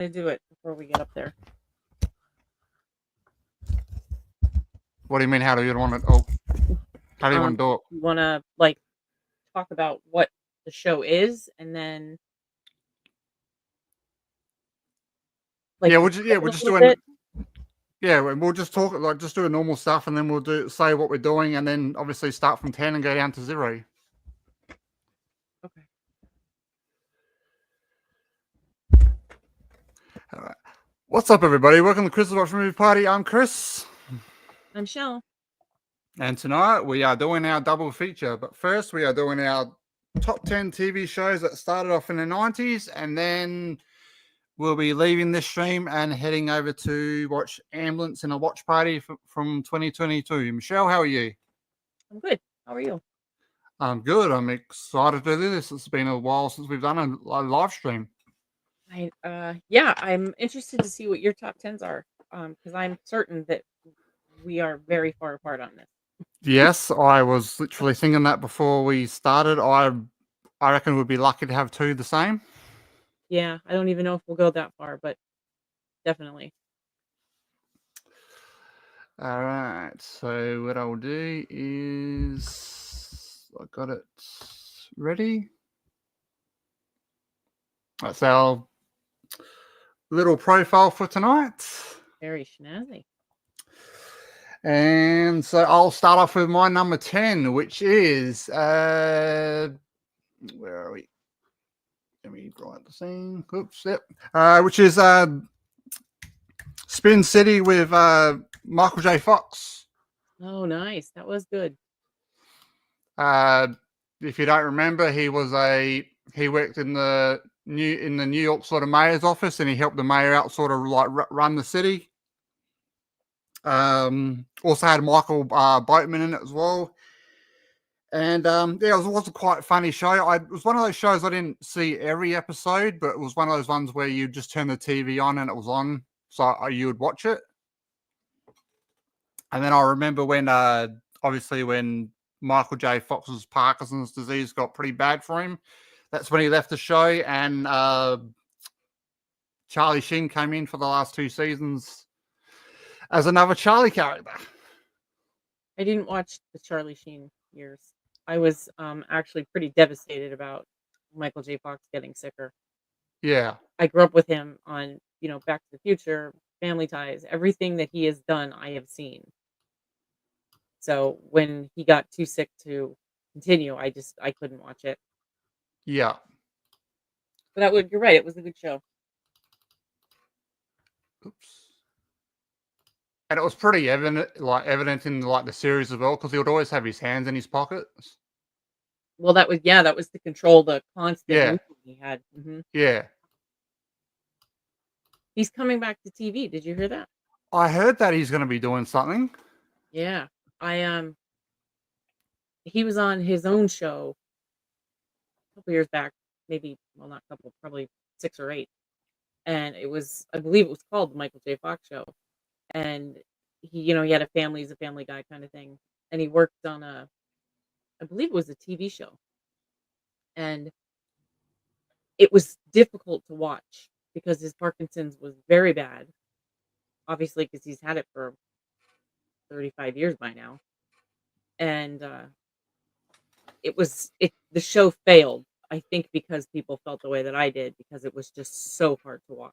To do it before we get up there. What do you mean? How do you want it? Oh, how do you want to do it? You want to like talk about what the show is, and then like Yeah, describe it we're a just little doing bit. we'll just talk like just do normal stuff, and then we'll say what we're doing, and then obviously start from 10 and go down to 0. Okay. All right. What's up, everybody? Welcome to Chris's Watch Movie Party. I'm Chris, I'm Shell. and tonight we are doing our double feature. But first, we are doing our top 10 TV shows that started off in the 90s, and then we'll be leaving this stream and heading over to watch Ambulance in a Watch Party from 2022. Michelle, how are you? I'm good. How are you? I'm good. I'm excited to do this. It's been a while since we've done a live stream. I'm interested to see what your top tens are. Because I'm certain that we are very far apart on this. Yes, I was literally thinking that before we started. I reckon we'd be lucky to have two the same. Yeah, I don't even know if we'll go that far, but definitely. All right. So what I'll do is I got it ready. That's our little profile for tonight. Very snazzy. And so I'll start off with my number 10, which is where are we? Let me draw out the scene. Oops, yep. Which is Spin City with Michael J. Fox. Oh, nice. That was good. If you don't remember, he worked in the New York sort of mayor's office, and he helped the mayor out, sort of like run the city. Also had Michael Boatman in it as well. And it was a quite funny show. It was one of those shows I didn't see every episode, but it was one of those ones where you just turn the TV on and it was on, so you would watch it. And then I remember when, obviously, when Michael J. Fox's Parkinson's disease got pretty bad for him, that's when he left the show, and Charlie Sheen came in for the last 2 seasons as another Charlie character. I didn't watch the Charlie Sheen years. I was actually pretty devastated about Michael J. Fox getting sicker. Yeah. I grew up with him on, Back to the Future, Family Ties, everything that he has done, I have seen. So when he got too sick to continue, I couldn't watch it. Yeah. But you're right, it was a good show. Oops. And it was pretty evident in the series as well, because he would always have his hands in his pockets. Well, that was to control the constant movement he had. Mm-hmm. Yeah. He's coming back to TV. Did you hear that? I heard that he's going to be doing something. Yeah. He was on his own show a couple years back, maybe, well, not a couple, probably 6 or 8. And I believe it was called the Michael J. Fox Show. And he had a family, he's a family guy kind of thing. And he worked on I believe it was a TV show. And it was difficult to watch because his Parkinson's was very bad. Obviously, because he's had it for 35 years by now. And the show failed, I think, because people felt the way that I did, because it was just so hard to watch.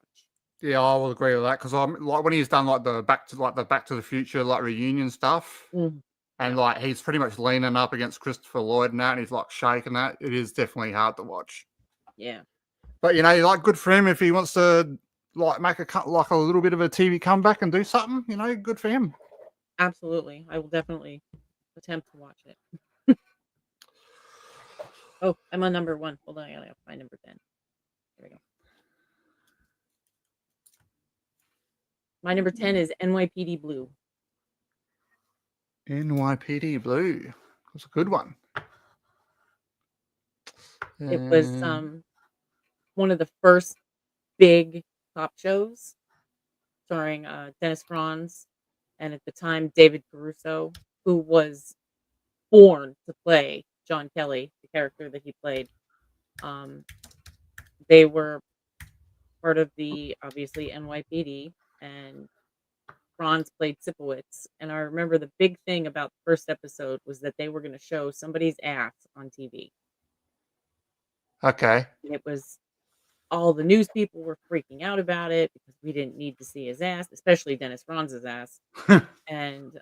Yeah, I will agree with that, because I'm like, when he's done the Back to the Future reunion stuff, and he's pretty much leaning up against Christopher Lloyd and that, and he's shaking that. It is definitely hard to watch. Yeah, but good for him if he wants to make a little bit of a TV comeback and do something. Good for him. Absolutely, I will definitely attempt to watch it. Oh, I'm on number 1. Hold on, I gotta find number 10. There we go. My number 10 is NYPD Blue. NYPD Blue. That's a good one. It was one of the first big cop shows, starring Dennis Franz, and at the time David Caruso, who was born to play John Kelly, the character that he played. They were part of the, obviously, NYPD, and Franz played Sipowicz, and I remember the big thing about the first episode was that they were gonna show somebody's ass on TV, Okay. and it was all the news people were freaking out about it because we didn't need to see his ass, especially Dennis Franz's ass, and,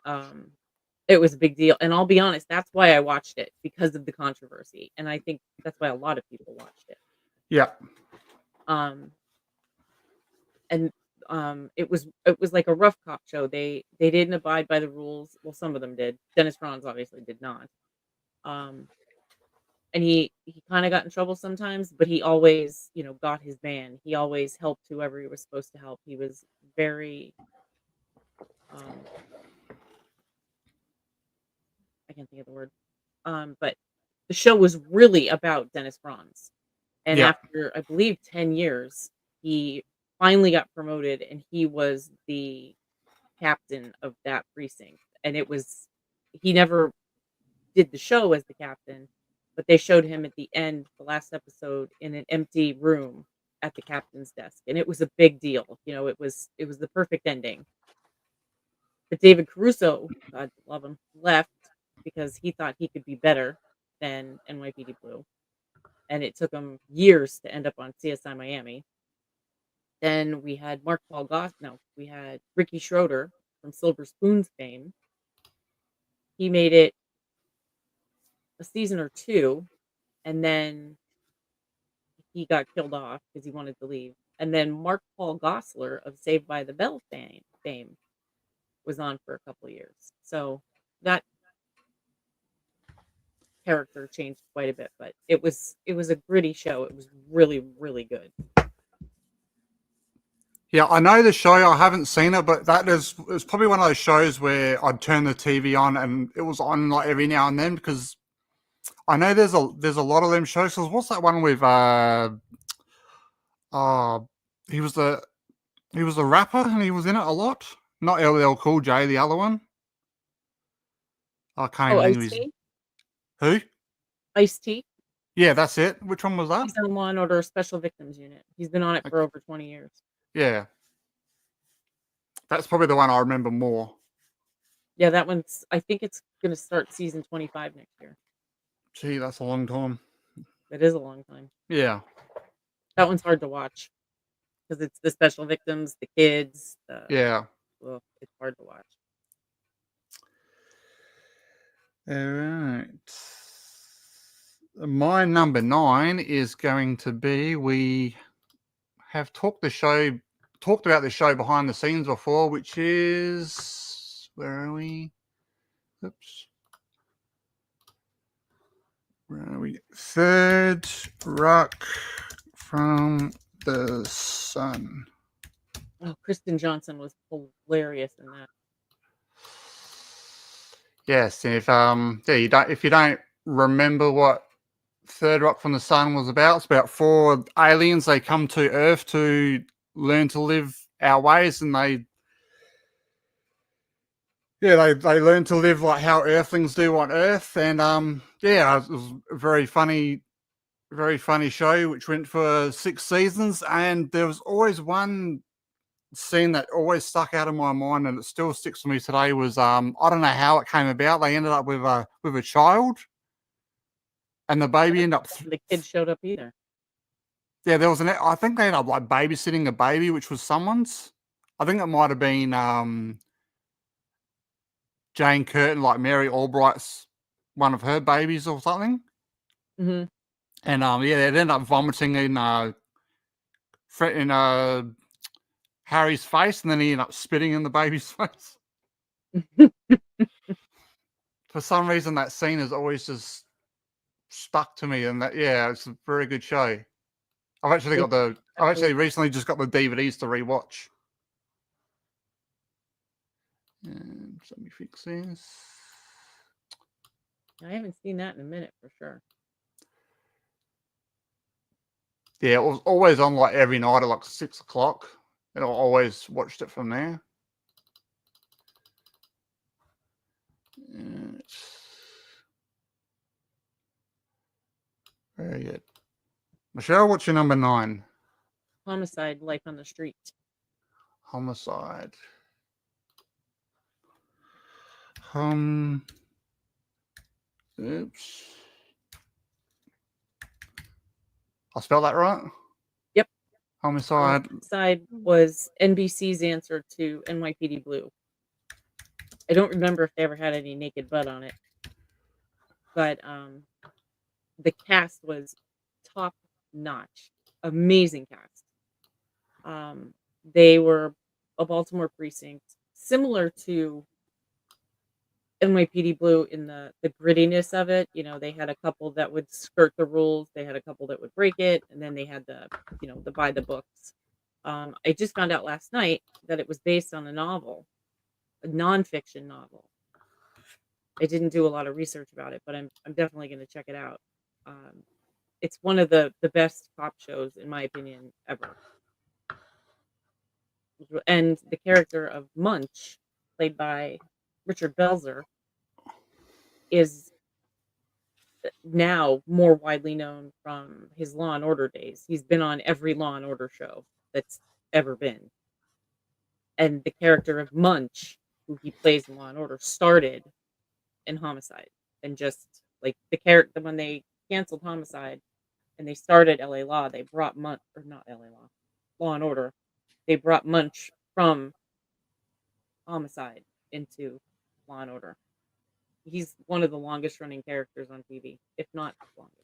it was a big deal, and I'll be honest, that's why I watched it, because of the controversy, and I think that's why a lot of people watched it. Yeah. Um, and, it was like a rough cop show. They didn't abide by the rules. Well, some of them did. Dennis Franz obviously did not. Um, and he kinda got in trouble sometimes, but he always, got his man. He always helped whoever he was supposed to help. He was very, um I can't think of the word. But the show was really about Dennis Franz. And Yeah. after, I believe, 10 years, he finally got promoted, and he was the captain of that precinct. And he never did the show as the captain, but they showed him at the end, the last episode, in an empty room at the captain's desk. And it was a big deal. It was the perfect ending. But David Caruso, God love him, left because he thought he could be better than NYPD Blue. And it took him years to end up on CSI Miami. Then we had Mark Paul Goss. No, we had Ricky Schroeder from Silver Spoon's fame. He made it a season or two, and then he got killed off because he wanted to leave. And then Mark Paul Gosselaar of Saved by the Bell fame was on for a couple of years. So that character changed quite a bit, but it was a gritty show. It was really, really good. Yeah, I know the show. I haven't seen it, but it's probably one of those shows where I'd turn the TV on and it was on like every now and then because I know there's a lot of them shows. 'Cause what's that one with uh he was the rapper and he was in it a lot. Not LL Cool J, the other one. I can't Oh, even think of Ice his T? who. Ice T? Yeah, that's it. Which one was that? He's on Law& and Order Special Victims Unit. He's been on it for over 20 years. Yeah, that's probably the one I remember more. Yeah, that one's I think it's gonna start season 25 next year. Gee, that's a long time. It is a long time. Yeah. That one's hard to watch because it's the special victims, the kids, Yeah. it's hard to watch. All right. My number 9 is going to be we have talked about the show behind the scenes before, which is where are we? Oops. Where are we? Third Rock from the Sun. Oh, Kristen Johnson was hilarious in that. Yes, and if you don't remember what Third Rock from the Sun was about, it's about 4 aliens. They come to Earth to learn to live our ways, and they learn to live like how Earthlings do on Earth. And it was a very funny show which went for 6 seasons. And there was always one scene that always stuck out in my mind, and it still sticks with me today. Was I don't know how it came about. They ended up with a child, and the baby ended up. The kid showed up either. Yeah, there was I think they ended up like babysitting a baby, which was someone's. I think it might have been Jane Curtin, like Mary Albright's one of her babies or something. Mhm. And they ended up vomiting in Harry's face, and then he ended up spitting in the baby's face. For some reason, that scene has always just stuck to me, and it's a very good show. I've actually recently just got the DVDs to rewatch. And let me fix this. I haven't seen that in a minute for sure. Yeah, it was always on like every night at like 6 o'clock, and I always watched it from there. Very good. Michelle, what's your number 9? Homicide: Life on the Street. Homicide. Oops. I spelled that right? Yep. Homicide. Homicide was NBC's answer to NYPD Blue. I don't remember if they ever had any naked butt on it, but the cast was top notch, amazing cast. They were a Baltimore precinct, similar to NYPD Blue in the grittiness of it. You know, they had a couple that would skirt the rules, they had a couple that would break it, and then they had the by the books. I just found out last night that it was based on a novel, a nonfiction novel. I didn't do a lot of research about it, but I'm definitely going to check it out. Um, it's one of the best cop shows, in my opinion, ever. And the character of Munch, played by Richard Belzer, is now more widely known from his Law and Order days. He's been on every Law and Order show that's ever been. And the character of Munch, who he plays in Law and Order, started in Homicide. And just like the character, when they canceled Homicide and they started LA Law, they brought Munch, or not LA Law, Law and Order, they brought Munch from Homicide into Law and Order. He's one of the longest running characters on TV, if not longest.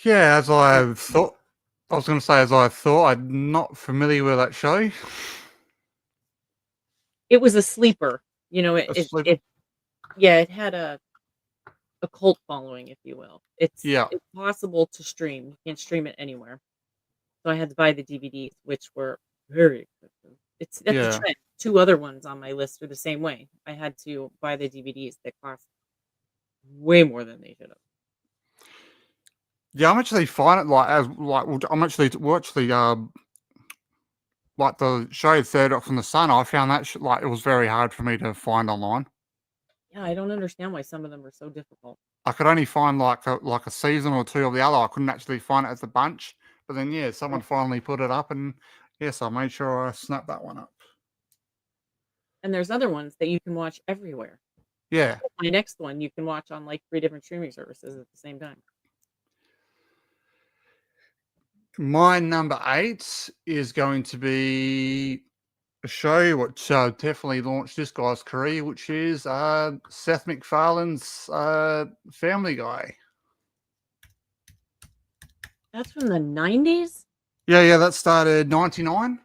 Yeah, as I thought. I was going to say, as I thought, I'm not familiar with that show. It was a sleeper, you know. A sleeper? It had a cult following, if you will. It's Yeah. possible to stream. You can't stream it anywhere. So I had to buy the DVDs, which were very expensive. That's a Yeah. trend. 2 other ones on my list are the same way. I had to buy the DVDs that cost way more than they should have. Yeah, I'm actually fine it I'm actually watch the like the show Third Rock from the Sun. I found that like it was very hard for me to find online. Yeah, I don't understand why some of them are so difficult. I could only find like a season or 2 of the other. I couldn't actually find it as a bunch. But then yeah, someone finally put it up, and yes, I made sure I snapped that one up. And there's other ones that you can watch everywhere. Yeah. My next one you can watch on like 3 different streaming services at the same time. My number 8 is going to be a show which definitely launched this guy's career, which is Seth MacFarlane's Family Guy. That's from the 90s? Yeah, that started 99.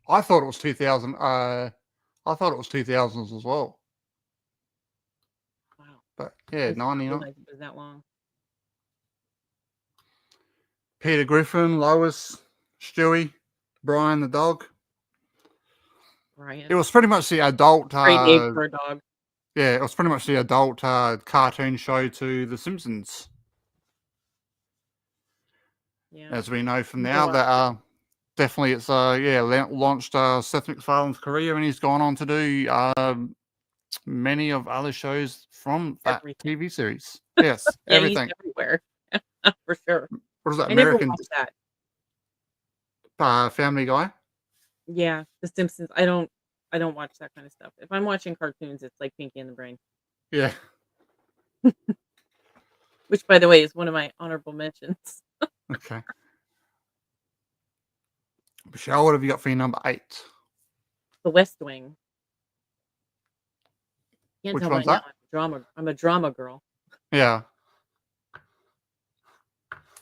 I thought it was 2000. I thought it was 2000s as well. Wow. But yeah, I did not 99. realize it was that long. Peter Griffin, Lois, Stewie, Brian the dog. Brian. It was pretty much the adult. Great name for a dog. Yeah, it was pretty much the adult cartoon show to The Simpsons. Yeah. As we know from now, that definitely it's launched Seth MacFarlane's career, and he's gone on to do many of other shows from that TV series. Yes, Yeah, everything. he's everywhere. For sure. What is that? I American never watched that. Family Guy. Yeah, The Simpsons. I don't watch that kind of stuff. If I'm watching cartoons, it's like Pinky and the Brain. Yeah. Which, by the way, is one of my honorable mentions. Okay. Michelle, what have you got for your number 8? The West Wing. Can't Which tell one's by that? now, I'm a drama girl. Yeah.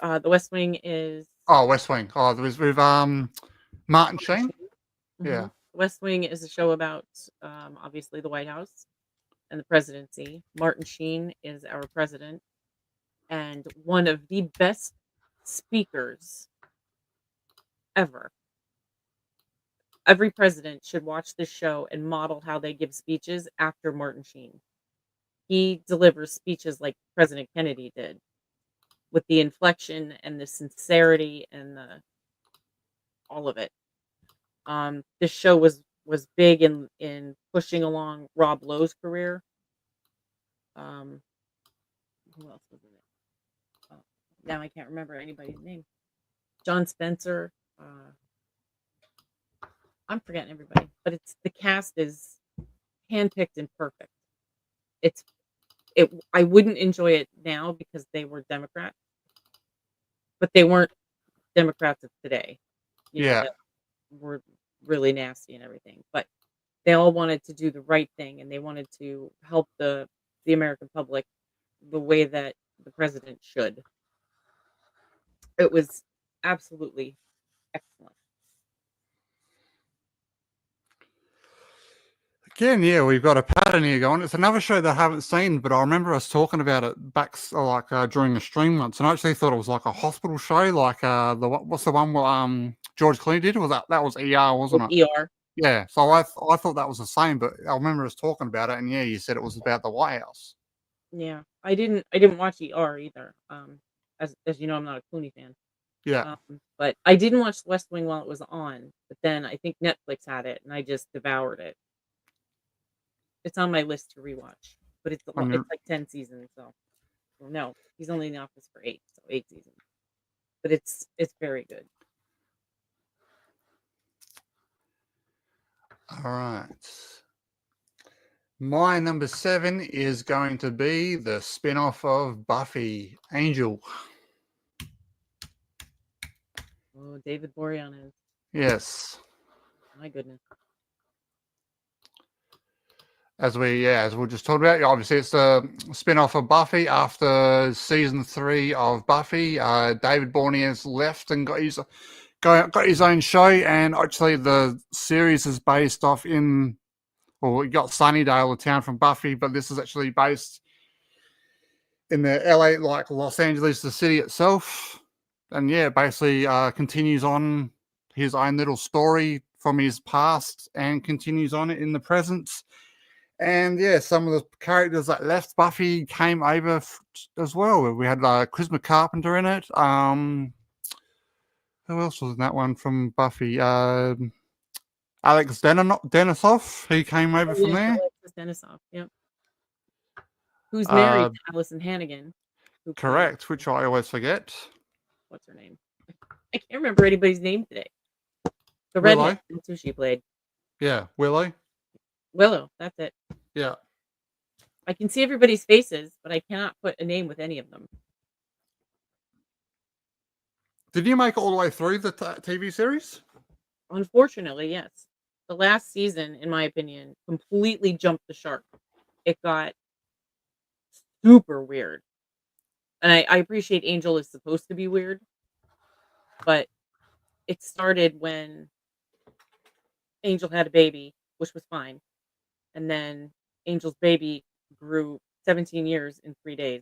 The West Wing is... Oh, West Wing. Oh, there was with Martin Sheen. Mm-hmm. Yeah. West Wing is a show about obviously the White House and the presidency. Martin Sheen is our president and one of the best speakers ever. Every president should watch this show and model how they give speeches after Martin Sheen. He delivers speeches like President Kennedy did, with the inflection and the sincerity and all of it. This show was big in pushing along Rob Lowe's career. Who else was in it? Now I can't remember anybody's name. John Spencer. I'm forgetting everybody, but the cast is handpicked and perfect. It's it. I wouldn't enjoy it now because they were Democrats, but they weren't Democrats of today. Yeah. That were really nasty and everything. But they all wanted to do the right thing, and they wanted to help the American public the way that the president should. It was absolutely excellent. Again, yeah, we've got a pattern here going. It's another show that I haven't seen, but I remember us talking about it back during a stream once, and I actually thought it was like a hospital show, like what's the one where George Clooney did? Was that was ER, wasn't it? ER. Yeah. So I thought that was the same, but I remember us talking about it, and yeah, you said it was about the White House. Yeah, I didn't watch ER either. As you know, I'm not a Clooney fan. Yeah. But I didn't watch The West Wing while it was on. But then I think Netflix had it, and I just devoured it. It's on my list to rewatch, but it's like 10 seasons. So well, no, he's only in the office for 8, so 8 seasons. But it's very good. All right. My number 7 is going to be the spin-off of Buffy, Angel. Oh, David Boreanaz. Yes. My goodness. As we just talked about, obviously it's a spin-off of Buffy after season 3 of Buffy. David Boreanaz left and got his own show, and actually the series is based off you got Sunnydale, a town from Buffy, but this is actually based in the LA, like Los Angeles, the city itself. And yeah, basically continues on his own little story from his past and continues on it in the present. And yeah, some of the characters that left Buffy came over as well. We had Chris Carpenter in it. Who else was in that one from Buffy? Alex Denisoff. He came over from there. Alexis Denisoff. Yep. Who's married to Allison Hannigan? Correct, which I always forget. What's her name? I can't remember anybody's name today. The redhead. That's who she played. Yeah, Willow. That's it. Yeah. I can see everybody's faces, but I cannot put a name with any of them. Did you make it all the way through the TV series? Unfortunately, yes. The last season, in my opinion, completely jumped the shark. It got super weird. And I appreciate Angel is supposed to be weird, but it started when Angel had a baby, which was fine. And then Angel's baby grew 17 years in 3 days,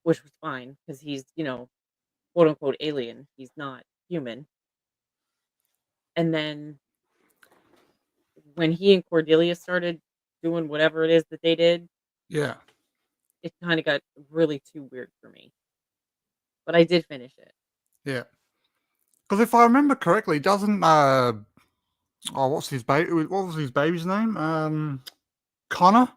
which was fine because he's, quote unquote alien. He's not human. And then when he and Cordelia started doing whatever it is that they did, yeah, it kind of got really too weird for me. But I did finish it. Yeah. Because if I remember correctly, doesn't what's his baby? What was his baby's name? Connor.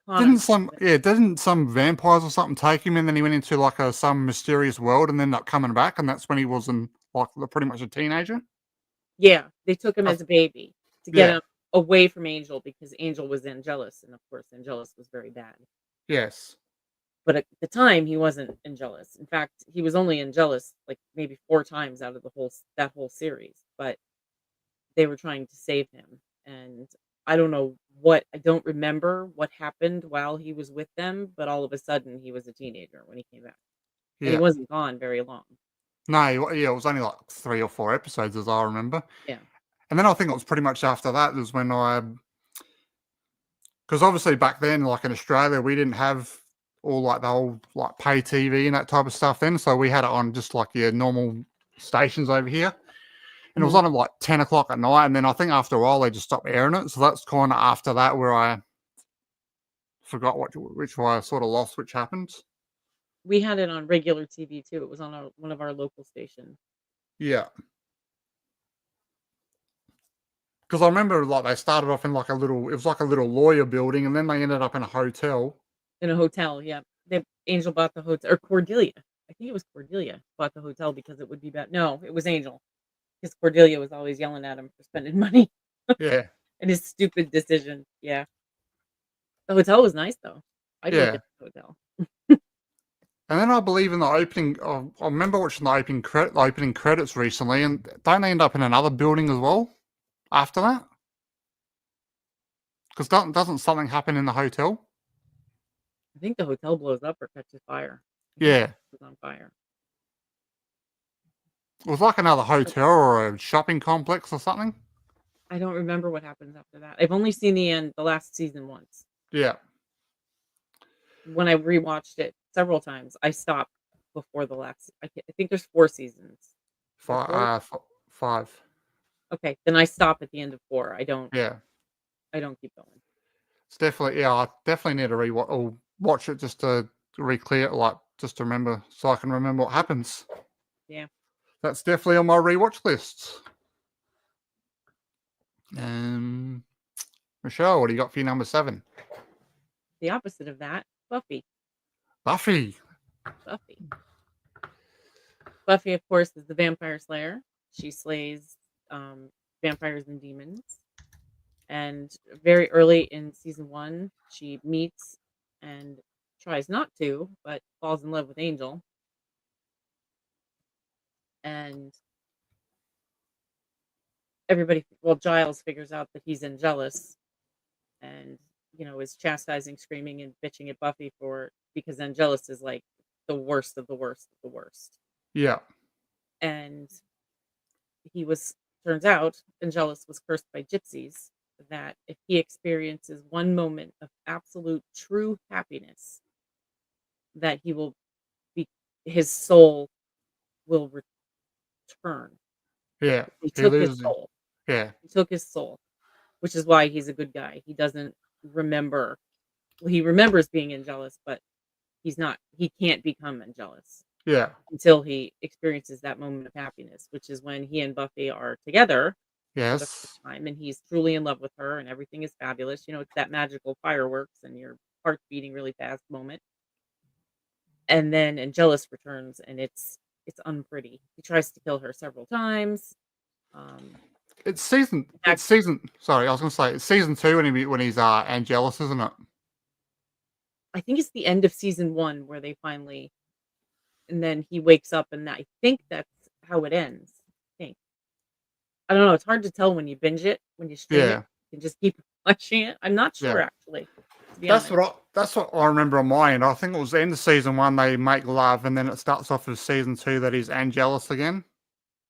Didn't some vampires or something take him, and then he went into like some mysterious world, and then ended up coming back, and that's when he was pretty much a teenager. Yeah, they took him as a baby to get him away from Angel because Angel was Angelus, and of course Angelus was very bad. Yes. But at the time, he wasn't Angelus. In fact, he was only Angelus like maybe 4 times out of that whole series. But they were trying to save him, and I don't remember what happened while he was with them. But all of a sudden, he was a teenager when he came back, and he wasn't gone very long. No, yeah, it was only like 3 or 4 episodes, as I remember. Yeah, and then I think it was pretty much after that was when because obviously back then, like in Australia, we didn't have all like the whole like pay TV and that type of stuff then. So we had it on just like your normal stations over here. And it was on at like 10 o'clock at night. And then I think after a while they just stopped airing it. So that's kind of after that where I forgot which way I sort of lost which happened. We had it on regular TV too. It was on one of our local stations. Yeah. Because I remember like they started off in like it was like a little lawyer building, and then they ended up in a hotel. In a hotel, yeah. Angel bought the hotel, or Cordelia. I think it was Cordelia bought the hotel because it would be better. No, it was Angel because Cordelia was always yelling at him for spending money Yeah, and his stupid decision. Yeah, the hotel was nice though. I'd look yeah. at the hotel. And then I believe in the opening. I remember watching the opening credits recently, and don't they end up in another building as well after that? Because doesn't something happen in the hotel? I think the hotel blows up or catches fire. I think Yeah, it was on fire. it was like another But hotel or a shopping complex or something. I don't remember what happens after that. I've only seen the last season once. Yeah, When I rewatched it several times, I stopped before the last. I think there's 4 seasons. Is there five. 4? 5. Okay, then I stop at the end of 4. I don't. Yeah, I don't keep going. it's definitely. Yeah, I definitely need to rewatch or watch it just to re-clear it, like just to remember, so I can remember what happens. Yeah. That's definitely on my rewatch list. Michelle, what do you got for your number 7? The opposite of that, Buffy. Buffy. Buffy. Buffy, of course, is the vampire slayer. She slays vampires and demons. And very early in season 1, she meets and tries not to, but falls in love with Angel. And Giles figures out that he's Angelus and, is chastising, screaming, and bitching at Buffy because Angelus is like the worst of the worst of the worst. Yeah, And turns out Angelus was cursed by gypsies, that if he experiences one moment of absolute true happiness, that be his soul will return. yeah. He He took his loses it. soul. Yeah, He took his soul, which is why he's a good guy. He doesn't remember. Well, he remembers being Angelus, but he can't become Angelus yeah. until he experiences that moment of happiness, which is when he and Buffy are together for the first Yes. time and he's truly in love with her and everything is fabulous. It's that magical fireworks and your heart's beating really fast moment. And then Angelus returns and it's unpretty. He tries to kill her several times. Um, in It's fact, season. Sorry, I was going to say it's season 2 when he's Angelus, isn't it? I think it's the end of season 1 where they finally, and then he wakes up and I think that's how it ends. I think. I don't know. It's hard to tell when you binge it, when you stream it. Yeah, You can just keep watching it. I'm not sure yeah. actually, to be honest. That's what I remember on my end. I think it was the end of season 1 they make love, and then it starts off as season 2 that he's Angelus again.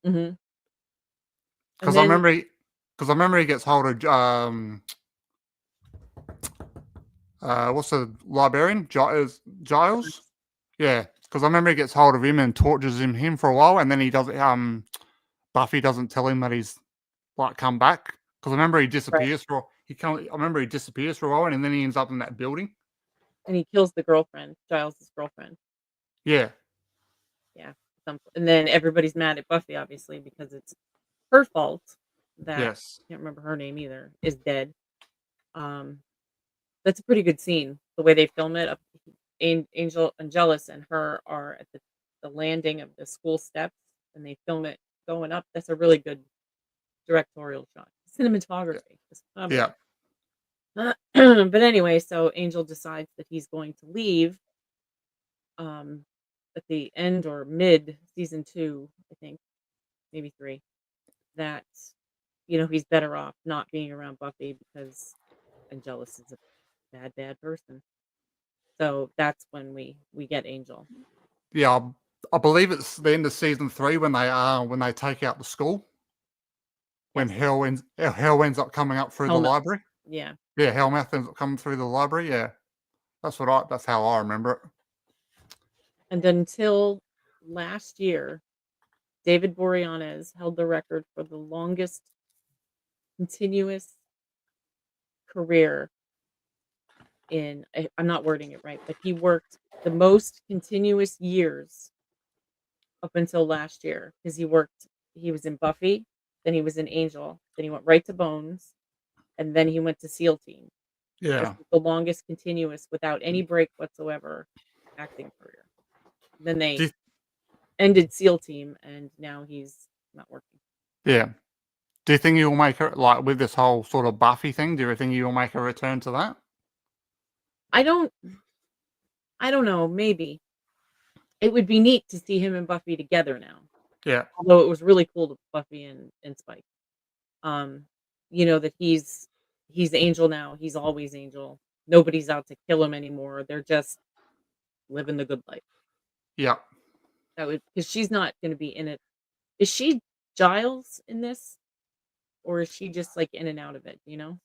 Mhm. And Because I then remember he gets hold of what's the librarian Giles? Yeah, because I remember he gets hold of him and tortures him for a while, and then he does Buffy doesn't tell him that he's like come back, because I remember he right, disappears for I remember he disappears for a while, and then he ends up in that building. and he kills the girlfriend, Giles' girlfriend. Yeah. Yeah. And then everybody's mad at Buffy, obviously, because it's her fault that Yes. I can't remember her name either, is dead. Um, that's a pretty good scene. The way they film it. Angel Angelus and her are at the landing of the school steps and they film it going up. That's a really good directorial shot. Yeah. Cinematography is Yeah. phenomenal. But anyway, so Angel decides that he's going to leave um, at the end or mid season 2, I think, maybe 3. That he's better off not being around Buffy because Angelus is a bad person. So that's when we get Angel. Yeah. I believe it's the end of season 3 when they take out the school, when Yes, Hell ends up coming up through the Helmet. library. Yeah, Yeah, Hellmouth ends up coming through the library. Yeah, that's how I remember it. and until last year, David Boreanaz held the record for the longest continuous career I'm not wording it right, but he worked the most continuous years up until last year because he was in Buffy, then he was in Angel, then he went right to Bones, and then he went to SEAL Team. This Yeah. is the longest continuous without any break whatsoever acting career. Then Do they you, ended SEAL team, and now he's not working. Yeah. Do you think you'll make it like with this whole sort of Buffy thing? Do you think you'll make a return to that? I don't I don't know, maybe. It would be neat to see him and Buffy together now. Yeah. Although it was really cool to Buffy and Spike. Um, that he's Angel now. He's always Angel. Nobody's out to kill him anymore. They're just living the good life. Yeah. That would because she's not gonna be in it. Is she Giles in this? Or is she just like in and out of it, you know?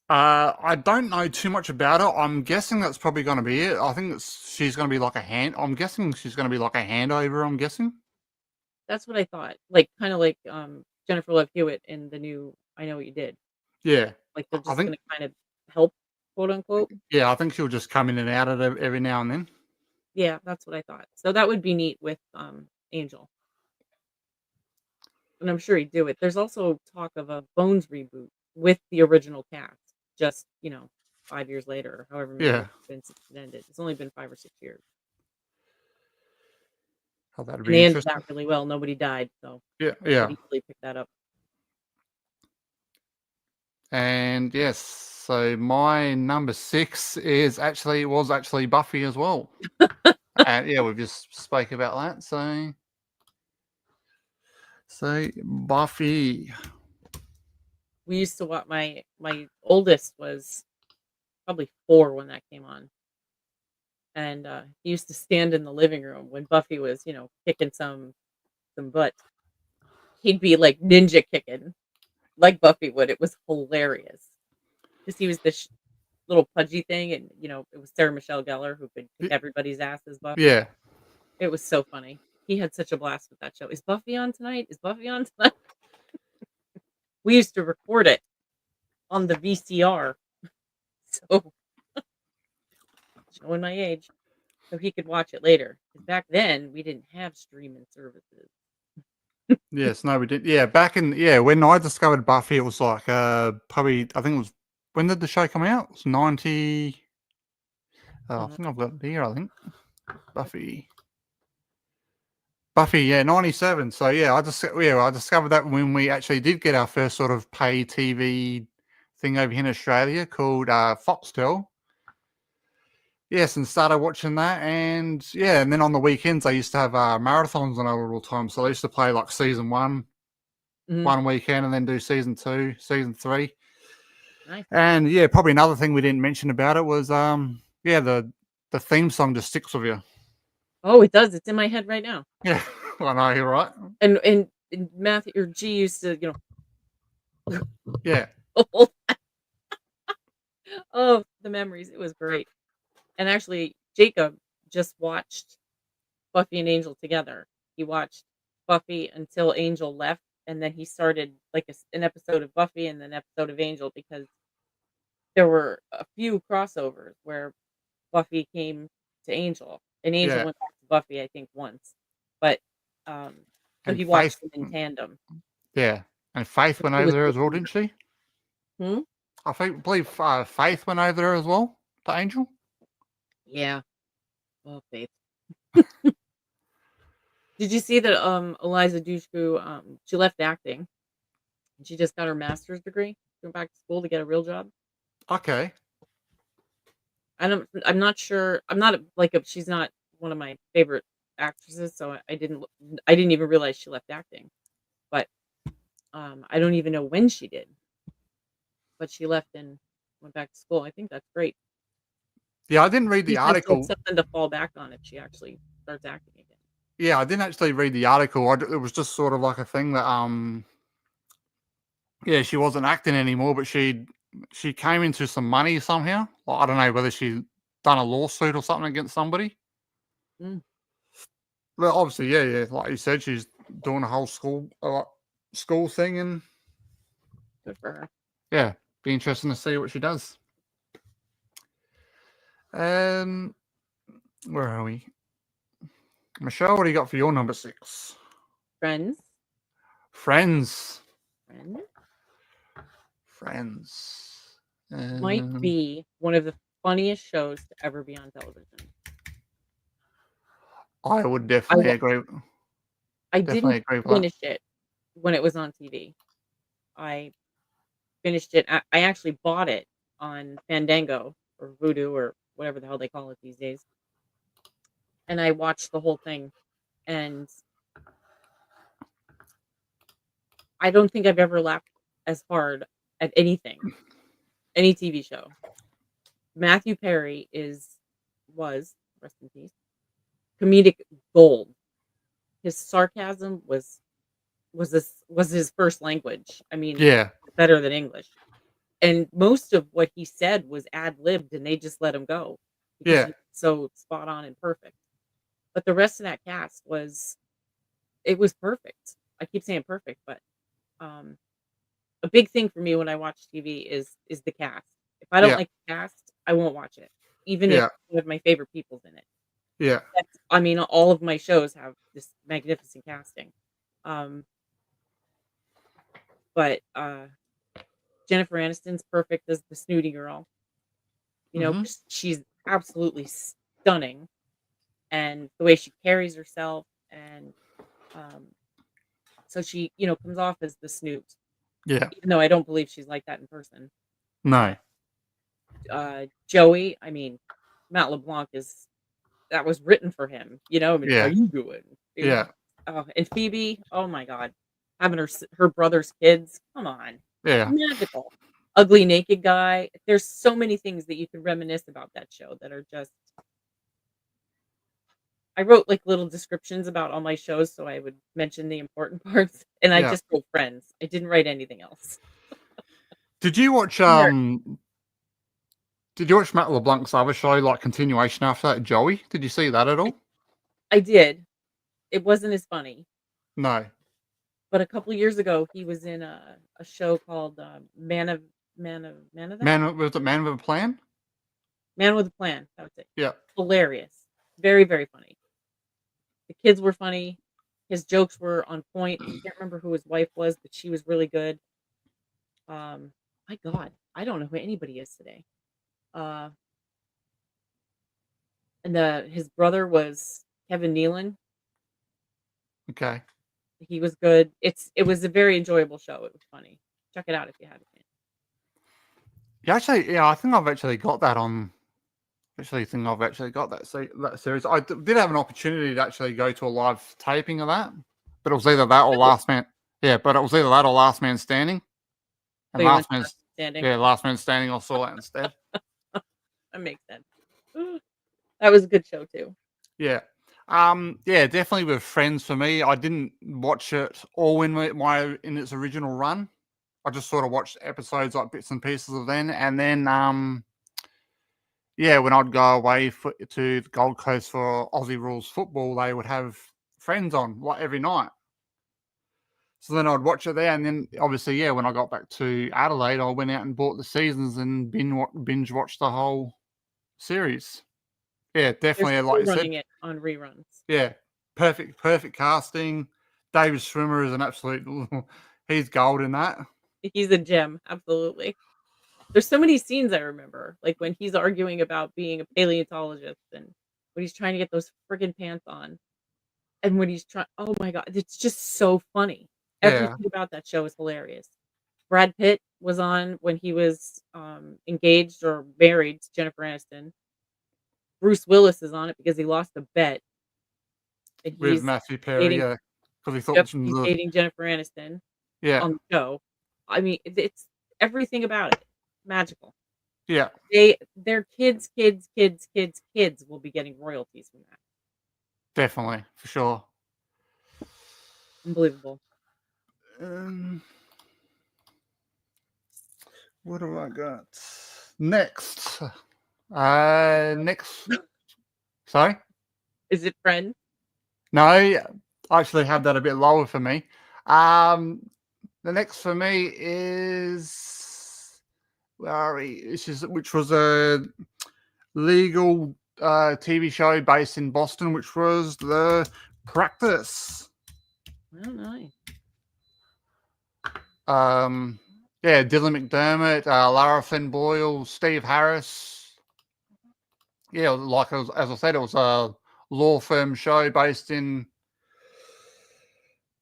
I don't know too much about her. I'm guessing that's probably going to be it. I think she's going to be like a hand. I'm guessing she's going to be like a handover. I'm guessing. That's what I thought. Like kind of like Jennifer Love Hewitt in the new I Know What You Did. Yeah. Like they're I just think. gonna kind of help, quote unquote. Yeah, I think she'll just come in and out of it every now and then. Yeah, that's what I thought. So that would be neat with Angel. And I'm sure he'd do it. There's also talk of a Bones reboot with the original cast, just 5 years later, or however many Yeah. years it's been since it ended. It's only been 5 or 6 years. Oh, that'd And be they ended that interesting. really well. Nobody died, so Yeah. they could Yeah. easily pick that up. And yes, so my number 6 was actually Buffy as well. And yeah, we've just spoke about that. So Buffy. We used to watch my oldest was probably 4 when that came on. And he used to stand in the living room when Buffy was, kicking some butt. He'd be like ninja kicking like Buffy would. It was hilarious. Because he was this little pudgy thing, and it was Sarah Michelle Gellar who could kick everybody's ass as Buffy. Yeah. It was so funny. He had such a blast with that show. Is Buffy on tonight? Is Buffy on tonight? We used to record it on the VCR, so showing my age, so he could watch it later. Because back then we didn't have streaming services. Yes, no, we did. Yeah, back in when I discovered Buffy, it was like probably I think it was when did the show come out? It was 90. Oh, I Uh, think I've got it here. I think Buffy. Buffy, yeah, 97. So yeah, I discovered that when we actually did get our first sort of pay TV thing over here in Australia called Foxtel. Yes, and started watching that, and yeah, and then on the weekends I used to have marathons on all the time. So I used to play like season mhm. one weekend, and then do season 2, season 3. Nice. And yeah, probably another thing we didn't mention about it was yeah, the theme song just sticks with you. Oh, it does. It's in my head right now. Yeah, I know you're right. And Matthew or G used to, Yeah, oh, the memories. It was great. And actually, Jacob just watched Buffy and Angel together. He watched Buffy until Angel left, and then he started like an episode of Buffy and then an episode of Angel because there were a few crossovers where Buffy came to Angel, and Angel yeah, went back to Buffy, I think, once. But um, so and he watched Faith, them in tandem, yeah, and Faith which went it over was there so as well, smart. didn't she? Hmm? Believe Faith went over there as well. The Angel. Yeah. Oh, Faith. Did you see that Eliza Dushku she left acting and she just got her master's degree? She went back to school to get a real job. Okay. I'm not sure. I'm not like she's not one of my favorite actresses, so I didn't even realize she left acting. But I don't even know when she did. But she left and went back to school. I think that's great. Yeah, I didn't read the At least has like article. something to fall back on if she actually starts acting again. Yeah, I didn't actually read the article. It was just sort of like a thing that yeah, she wasn't acting anymore, but she came into some money somehow. Well, I don't know whether she done a lawsuit or something against somebody. Mm, Well, obviously, yeah, yeah. Like you said, she's doing a whole school thing, and good for her. yeah, be interesting to see what she does. Um, where are we, Michelle? What do you got for your number 6? Friends, Friends, friends Friends. might be one of the funniest shows to ever be on television. I would I definitely wa- agree. I Definitely didn't agree with that. finish it when it was on TV. I finished it I actually bought it on Fandango or Vudu or whatever the hell they call it these days, and I watched the whole thing, and I don't think I've ever laughed as hard at anything, any TV show. Matthew Perry was, rest in peace, comedic gold. His sarcasm was his first language. I mean, Yeah, better than English. And most of what he said was ad-libbed, and they just let him go because yeah, he's so spot on and perfect. But the rest of that cast it was perfect. I keep saying perfect, but, um, a big thing for me when I watch TV is the cast. If I don't yeah, like the cast, I won't watch it, even if yeah, one of my favorite people's in it. yeah, I mean, all of my shows have this magnificent casting. Um, but Jennifer Aniston's perfect as the snooty girl, hmm, 'cause she's absolutely stunning, and the way she carries herself, and, um, so she, comes off as the snoot, yeah. even though I don't believe she's like that in person. Uh, No, Joey, I mean, Matt LeBlanc that was written for him, I mean, "How yeah, you doing?" It was yeah, oh, and Phoebe, oh my god, having her brother's kids, come on, yeah, magical. Ugly naked guy, there's so many things that you can reminisce about that show that are just I wrote, like, little descriptions about all my shows so I would mention the important parts, and I yeah. just wrote Friends. I didn't write anything else. Did you watch Nerd. Did you watch Matt LeBlanc's other show, like continuation after that, Joey? Did you see that at I all? I did. It wasn't as funny, No. but a couple years ago, he was in a show called, Man of That? Man with a Plan? Man with a Plan, that was it. Yeah, Hilarious. Very, very funny. The kids were funny. His jokes were on point. I can't remember who his wife was, but she was really good. Um, my god, I don't know who anybody is today. Uh, and his brother was Kevin Nealon. okay. He was good. It was a very enjoyable show. It was funny. Check it out if you haven't. Yeah, actually, yeah, I think I've actually got that on. Actually, think I've actually got that series. Did have an opportunity to actually go to a live taping of that, but it was either that or Oh, Last Man. Yeah, but it was either that or Last Man Standing, so and you went to Last Standing. Last Man Standing. I saw that instead. That makes sense. That was a good show too. Yeah. Yeah, definitely with Friends for me. I didn't watch it all in in its original run. I just sort of watched episodes like bits and pieces of then, and then yeah, when I'd go away to the Gold Coast for Aussie Rules football, they would have Friends on like every night. So then I'd watch it there, and then obviously, yeah, when I got back to Adelaide, I went out and bought the seasons and binge watched the whole series. Yeah, They're definitely, like still you said. running it on reruns. Yeah, perfect casting. David Schwimmer is an absolute he's gold in that. He's a gem, absolutely. There's so many scenes I remember, like when he's arguing about being a paleontologist and when he's trying to get those friggin' pants on, and when he's trying oh my god, it's just so funny. Yeah, Everything about that show is hilarious. Brad Pitt was on when he was, engaged or married to Jennifer Aniston. Bruce Willis is on it because he lost a bet, and with he's Matthew Perry, dating yeah, because he thought yep, some he's the dating Jennifer Aniston yeah, on the show. I mean, it's everything about it, magical. yeah, Their kids will be getting royalties from that. definitely for sure. Unbelievable. Um, what have I got next? Next, sorry, Is it Friends? no, I actually have that a bit lower for me. Um, the next for me is where are we? Which was a legal TV show based in Boston, which was The Practice. Oh, nice. Um, yeah, Dylan McDermott, Lara Flynn Boyle, Steve Harris. Yeah, as I said, it was a law firm show based in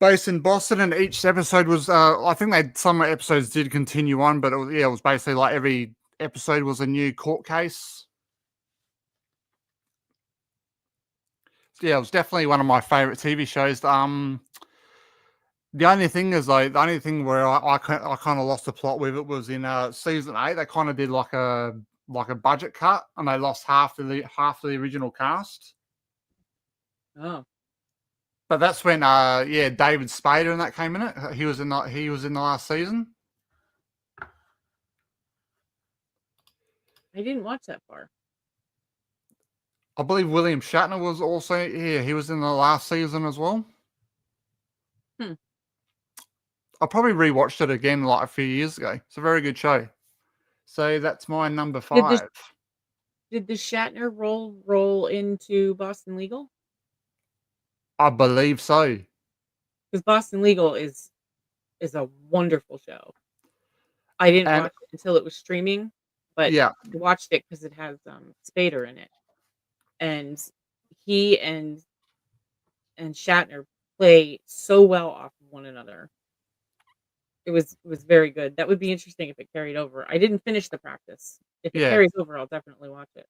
based in Boston, and each episode was I think some episodes did continue on, but it was basically like every episode was a new court case. Yeah, it was definitely one of my favorite TV shows. The only thing is, like, the only thing where I kind of lost the plot with it was in season 8. They kind of did like a budget cut, and they lost half of the original cast. Oh, But that's when David Spader and that came in it. He was in the last season. I didn't watch that far. I believe William Shatner was also here. He was in the last season as well. Hmm. I probably rewatched it again like a few years ago. It's a very good show. So that's my number Did 5. the Shatner roll into Boston Legal? I believe so. Because Boston Legal is a wonderful show. I didn't And watch it until it was streaming, but yeah, I watched it because it has Spader in it, and he and Shatner play so well off of one another. It was very good. That would be interesting if it carried over. I didn't finish The Practice. If it yeah. carries over, I'll definitely watch it.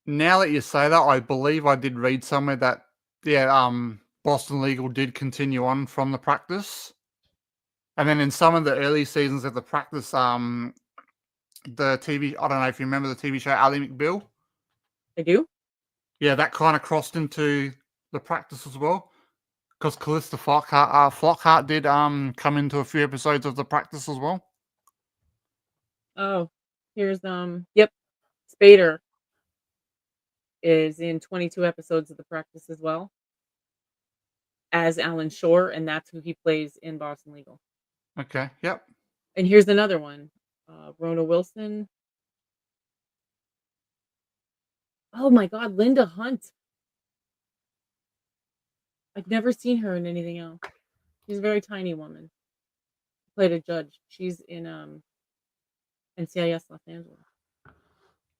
Now that you say that, I believe I did read somewhere that Boston Legal did continue on from The Practice. And then in some of the early seasons of The Practice, the TV, I don't know if you remember the TV show Ally McBeal. I do? Yeah, that kind of crossed into The Practice as well. Because Callista Flockhart did come into a few episodes of The Practice as well. Oh, here's yep. Spader is in 22 episodes of The Practice as well as Alan Shore, and that's who he plays in Boston Legal. Okay, yep. And here's another one. Rona Wilson. Oh my God, Linda Hunt. I've never seen her in anything else. She's a very tiny woman. Played a judge. She's in NCIS Los Angeles.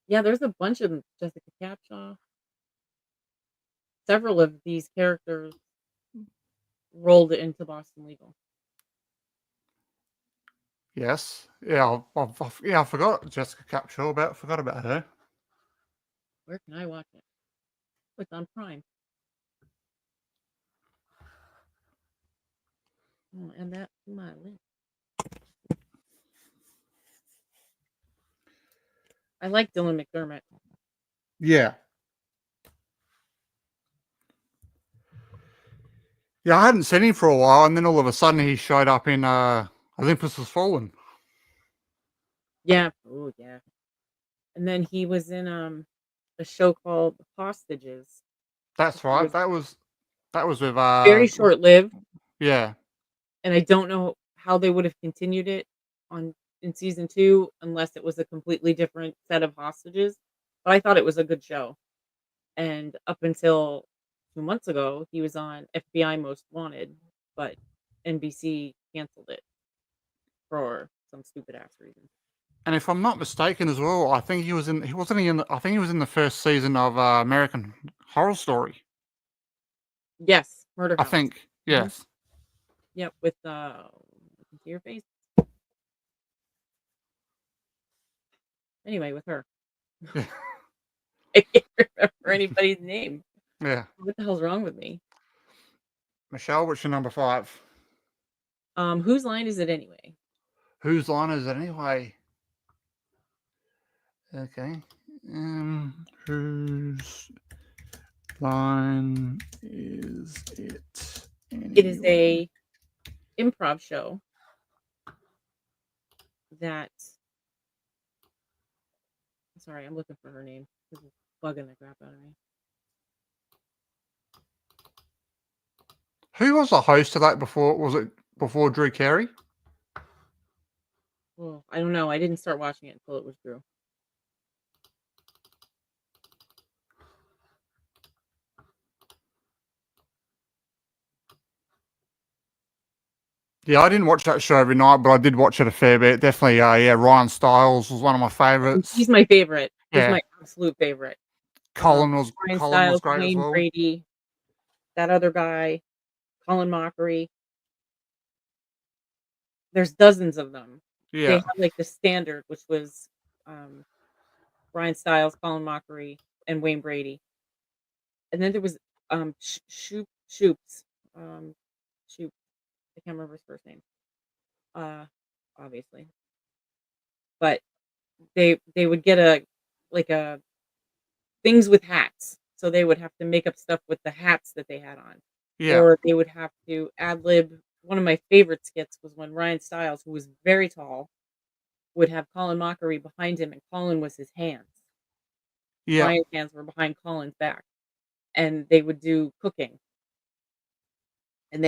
Yeah, there's a bunch of them. Jessica Capshaw. Several of these characters rolled into Boston Legal. Yes. Yeah, I forgot Jessica Capshaw forgot about her. Where can I watch it? It's on Prime. I'll add that to my list. I like Dylan McDermott. Yeah. Yeah, I hadn't seen him for a while, and then all of a sudden he showed up in Olympus Has Fallen. Yeah. Oh, yeah. And then he was in a show called Hostages. That's right. That was with Very short lived, yeah. and I don't know how they would have continued it in season 2 unless it was a completely different set of hostages. But I thought it was a good show. And up until 2 months ago, he was on FBI Most Wanted, but NBC canceled it for some stupid ass reason. And if I'm not mistaken as well, I think he was in the first season of American Horror Story. Yes, Murder I House. think. Yes. Yep, with your face. Anyway, with her. Yeah. I can't remember anybody's name. Yeah. What the hell's wrong with me? Michelle, what's your number 5? Whose line is it anyway? Whose line is it anyway? Okay. Whose line is it anyway? It is a improv show that sorry, I'm looking for her name. This is bugging the crap out of me. Who was the host of that before? Was it before Drew Carey? Well, I don't know. I didn't start watching it until it was Drew. Yeah, I didn't watch that show every night, but I did watch it a fair bit. Definitely, Ryan Stiles was one of my favorites. He's my favorite. He's Yeah. my absolute favorite. Colin was Ryan great Stiles, as Wayne well. Brady, that other guy, Colin Mockery. there's dozens of them. They Yeah. had, like, the standard, which was, um, Brian Stiles, Colin Mockery, and Wayne Brady. And then there was, Shoops, um, Shoop I can't remember his first name, uh, obviously. But they would get like, a things with hats. So they would have to make up stuff with the hats that they had on, Yeah. or they would have to ad lib. One of my favorite skits was when Ryan Stiles, who was very tall, would have Colin Mockery behind him, and Colin was his hands. Yeah. Ryan's hands were behind Colin's back, and they would do cooking, and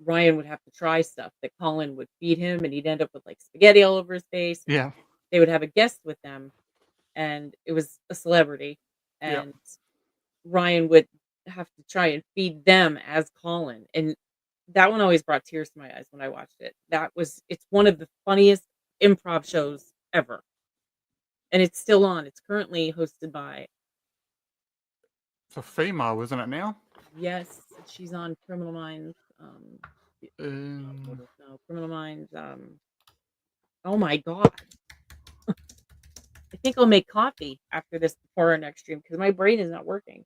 Ryan would have to try stuff that Colin would feed him, and he'd end up with, like, spaghetti all over his face, and Yeah. they would have a guest with them, and it was a celebrity, Yeah. and Ryan would have to try and feed them as Colin, and that one always brought tears to my eyes when I watched it. It's one of the funniest improv shows ever, and it's still on. It's currently hosted by, It's a female, isn't it now? yes, she's on Criminal Minds, Um, no, Criminal Minds, oh my god. I think I'll make coffee after this before our next stream because my brain is not working.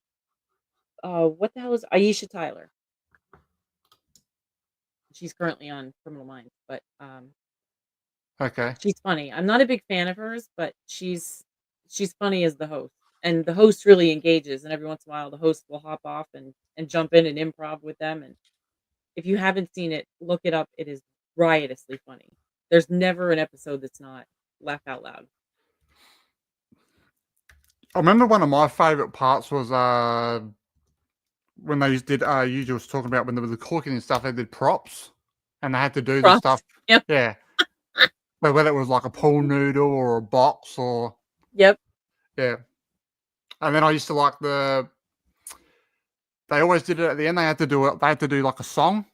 What the hell is Aisha Tyler? She's currently on Criminal Minds, but okay. she's funny. I'm not a big fan of hers, but she's funny as the host, and the host really engages. And every once in a while, the host will hop off and jump in and improv with them. And if you haven't seen it, look it up. It is riotously funny. There's never an episode that's not laugh out loud. I remember one of my favorite parts was when they did you was talking about when there was the cooking and stuff, they did props and they had to do the Props. stuff. Yep. Yeah. But whether it was like a pool noodle or a box or Yep. yeah. And then I used to like they always did it at the end, they had to do like a song.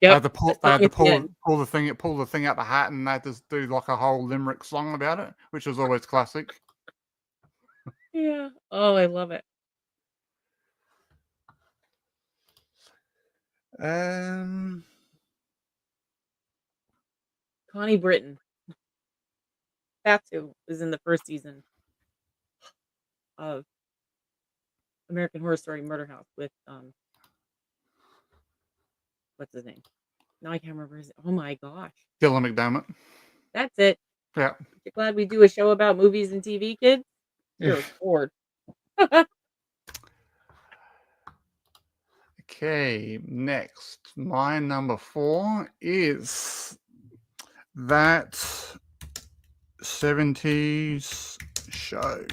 Yep. The They song had to at the end. pull the thing out the hat and they had to do like a whole limerick song about it, which was always classic. Yeah. Oh, I love it. Um Connie Britton. That's who was in the first season of American Horror Story Murder House with what's his name? Now I can't remember his. Oh my gosh, Dylan McDermott. that's it. Yeah. You glad we do a show about movies and TV, kids? Yeah. You're bored. Okay, next. My number 4 is that 70s show.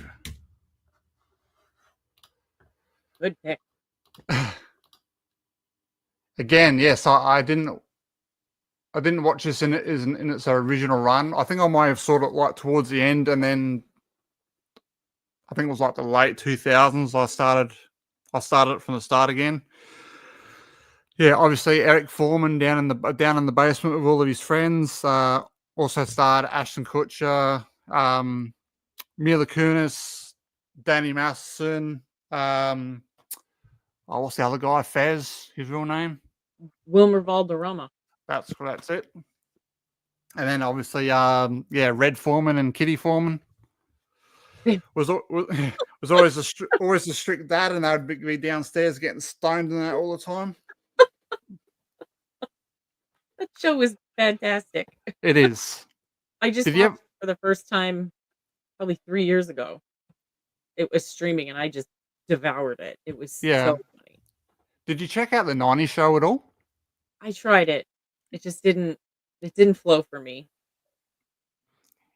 Good pick. Again, yes, I didn't watch this in its original run. I think I might have sort of like towards the end, and then I think it was like the late 2000s. I started it from the start again. Yeah, obviously Eric Foreman down in the basement with all of his friends. Also starred Ashton Kutcher, Mila Kunis, Danny Masterson. What's the other guy? Fez, his real name. Wilmer Valderrama. That's it. And then obviously, Red Foreman and Kitty Foreman was always always a strict dad, and they would be downstairs getting stoned and that all the time. That show is fantastic. It is. I just Did you watched ever, it for the first time probably 3 years ago. It was streaming, and I just devoured it. It was yeah? so funny. Did you check out the 90's show at all? I tried it. It just didn't. It didn't flow for me.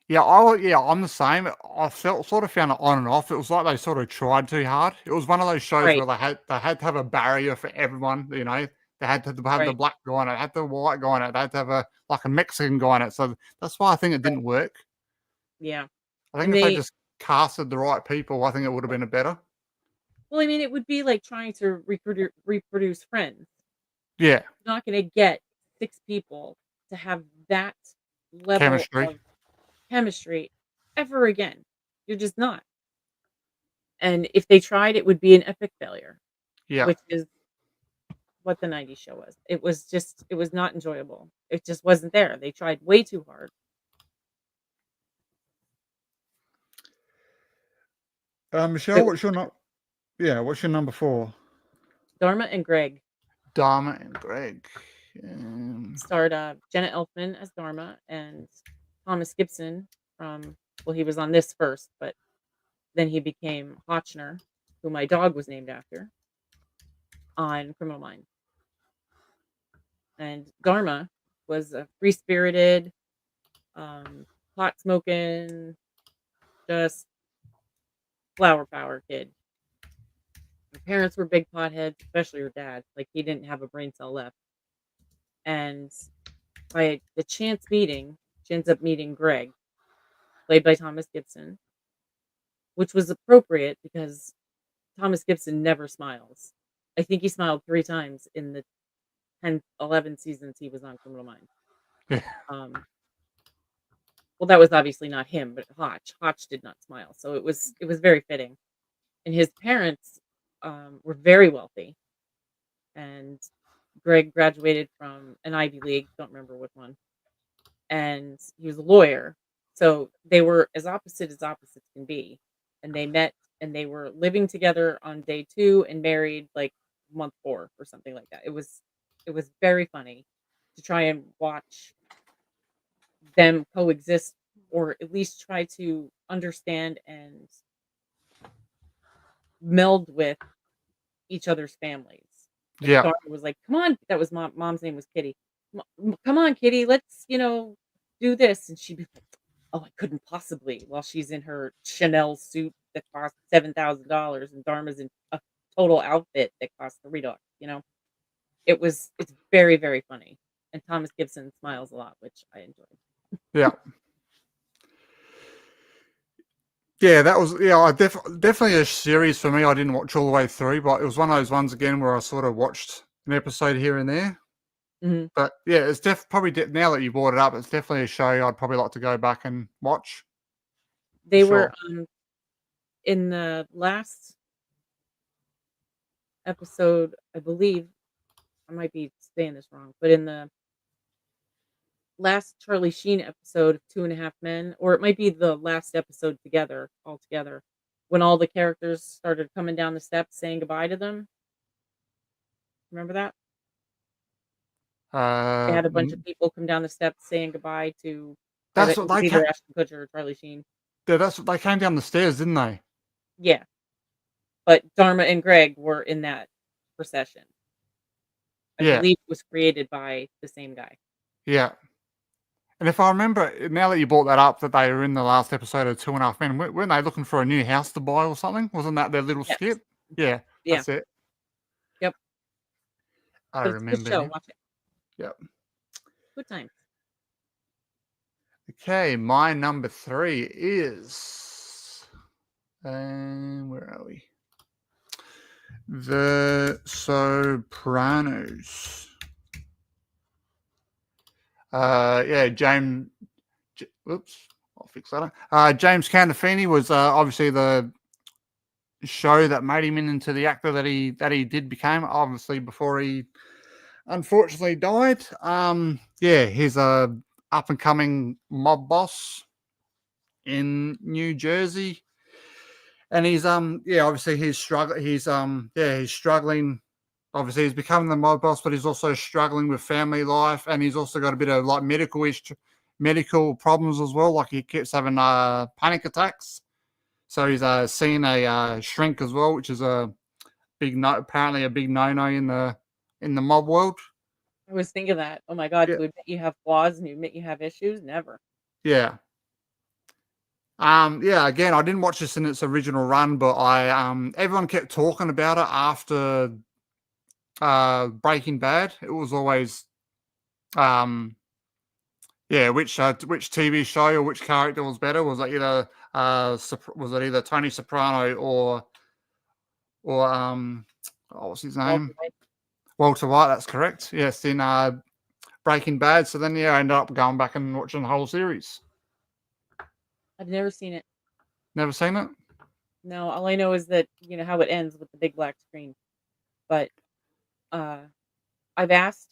Yeah, I'm the same. I sort of found it on and off. It was like they sort of tried too hard. It was one of those shows Right. where they had to have a barrier for everyone. You know, they had to have the Right. black guy on it, had the white guy on it, they had to have a Mexican guy on it. So that's why I think it Right. didn't work. Yeah. I think And if they they just casted the right people, I think it would have been a better. Well, I mean, it would be like trying to reproduce Friends. Yeah, You're not gonna get 6 people to have that level chemistry. of chemistry ever again. You're just not. And if they tried, it would be an epic failure, Yeah, which is what the 90s show was. It was not enjoyable. it just wasn't there. They tried way too hard. Michelle, It was what's your number 4? Dharma and Greg. Dharma and Greg. Starred Jenna Elfman as Dharma and Thomas Gibson from, well, he was on this first, but then he became Hotchner, who my dog was named after, on Criminal Minds. And Dharma was a free spirited, pot smoking, just flower power kid. Her parents were big potheads, especially her dad. Like, he didn't have a brain cell left. And by the chance meeting, she ends up meeting Greg, played by Thomas Gibson, which was appropriate because Thomas Gibson never smiles. I think he smiled 3 times in the 10, 11 seasons he was on Criminal Minds. Yeah. Well, that was obviously not him, but Hotch. Hotch did not smile, so it was very fitting. And his parents were very wealthy, and Greg graduated from an Ivy League, don't remember which one, and he was a lawyer. So they were as opposites can be, and they met and they were living together on day 2 and married like month 4 or something like that. It was very funny to try and watch them coexist, or at least try to understand and meld with each other's families. Like, Yeah. Dharma was like, "Come on," that was mom's name was Kitty. Come on, Kitty, let's, do this." And she'd be like, "Oh, I couldn't possibly," while she's in her Chanel suit that costs $7,000 and Dharma's in a total outfit that costs $3, you know? It's very, very funny. And Thomas Gibson smiles a lot, which I enjoyed. Yeah. Yeah, that was definitely a series for me. I didn't watch all the way through, but it was one of those ones again where I sort of watched an episode here and there. Mhm. But yeah, it's probably now that you brought it up, it's definitely a show I'd probably like to go back and watch. They were, Sure. in the last episode, I believe, I might be saying this wrong, but in the last Charlie Sheen episode of Two and a Half Men, or it might be the last episode altogether, when all the characters started coming down the steps saying goodbye to them. Remember that? They had a bunch of people come down the steps saying goodbye to, that's it what was they either Ashton Kutcher or Charlie Sheen. that's what they came down the stairs, didn't they? Yeah, but Dharma and Greg were in that procession. I Yeah, believe it was created by the same guy. yeah. And if I remember, now that you brought that up, that they were in the last episode of Two and a Half Men, weren't they looking for a new house to buy or something? Wasn't that their little Yes. skit? Yeah, Yeah. that's it. Yep. I But it's a good remember show. him. Watch it. Yep. Good times. Okay, my number 3 is, where are we? The Sopranos. Whoops, I'll fix that. James Gandolfini was obviously the show that made him into the actor that he did become. Obviously, before he unfortunately died. He's a up and coming mob boss in New Jersey, and he's obviously he's struggling. He's struggling. Obviously, he's becoming the mob boss, but he's also struggling with family life, and he's also got a bit of like medical problems as well. Like he keeps having panic attacks. So he's seen a shrink as well, which is apparently a big no in the mob world. I was thinking that. Oh my god, Yeah, to admit you have flaws and you admit you have issues? Never. yeah. Again, I didn't watch this in its original run, but everyone kept talking about it after Breaking Bad. It was always which TV show or which character was better? Was it either Tony Soprano or what's his Walter name? White. Walter White, that's correct. Yes, in Breaking Bad. So then I ended up going back and watching the whole series. I've never seen it. Never seen it? No, all I know is that, how it ends with the big black screen. But I've asked,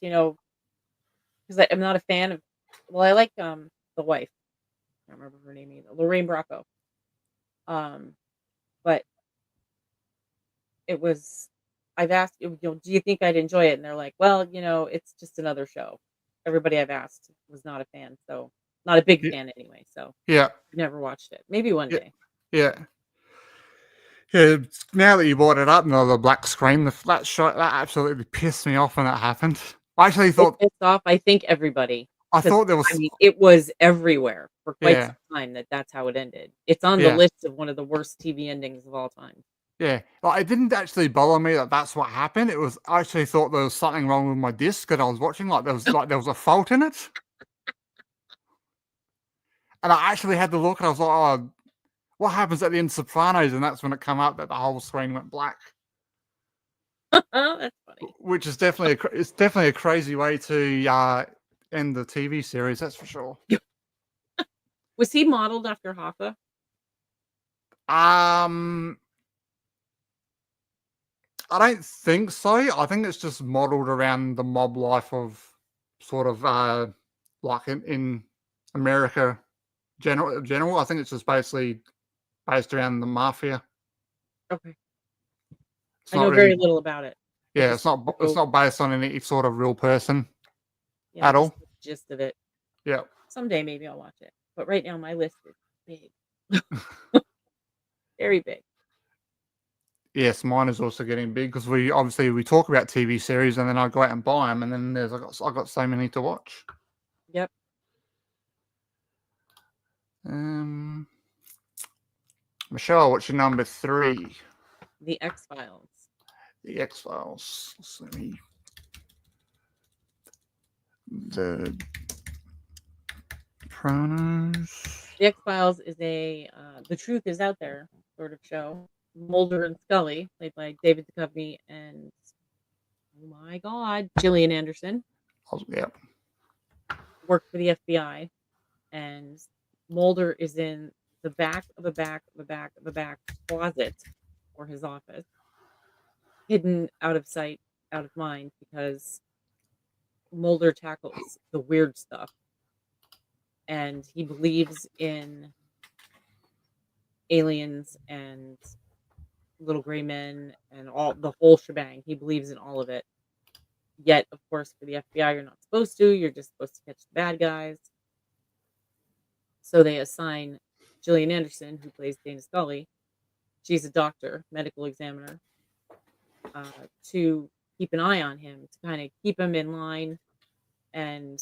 because I'm not a fan of. Well, I like the wife. I don't remember her name either. Lorraine Bracco. Um, but it was. I've asked, do you think I'd enjoy it? And they're like, well, it's just another show. Everybody I've asked was not a fan, so not a big Yeah, fan anyway. So yeah, I've never watched it. Maybe one yeah, day. yeah. Yeah, now that you brought it up, the black screen, that shot, that absolutely pissed me off when that happened. I actually It thought, pissed off, I think, everybody I because thought there I was, mean, it was everywhere for quite yeah, some time that's how it ended. It's on the yeah, list of one of the worst TV endings of all time. yeah. Like, it didn't actually bother me that that's what happened. It was, I actually thought there was something wrong with my disc that I was watching. Like there was a fault in it, and I actually had to look, and I was like, oh, what happens at the end of Sopranos? And that's when it came up that the whole screen went black. Oh, that's funny. Which is definitely it's definitely a crazy way to end the TV series. That's for sure. Was he modeled after Hoffa? Um, I don't think so. I think it's just modeled around the mob life of sort of like in America general. I think it's just basically based around the mafia. Okay. It's I not know very really, little about it. I yeah, just it's know, not based on any sort of real person yeah, I at just all. know the gist of it. Yeah. Someday maybe I'll watch it. But right now my list is big. Very big. Yes, mine is also getting big because we talk about TV series and then I go out and buy them and then I got so many to watch. Yep. Um, Michelle, what's your number 3? The X-Files. The X Files. Let me. The Sopranos. The X-Files is a the truth is out there sort of show. Mulder and Scully, played by David Duchovny and oh my god, Gillian Anderson, Yeah, work for the FBI, and Mulder is in the back of a back of a back of a back closet or his office, hidden out of sight, out of mind, because Mulder tackles the weird stuff and he believes in aliens and little gray men and all the whole shebang. He believes in all of it. Yet, of course, for the FBI, you're not supposed to. You're just supposed to catch the bad guys. So they assign Gillian Anderson, who plays Dana Scully. She's a doctor, medical examiner, to keep an eye on him, to kind of keep him in line and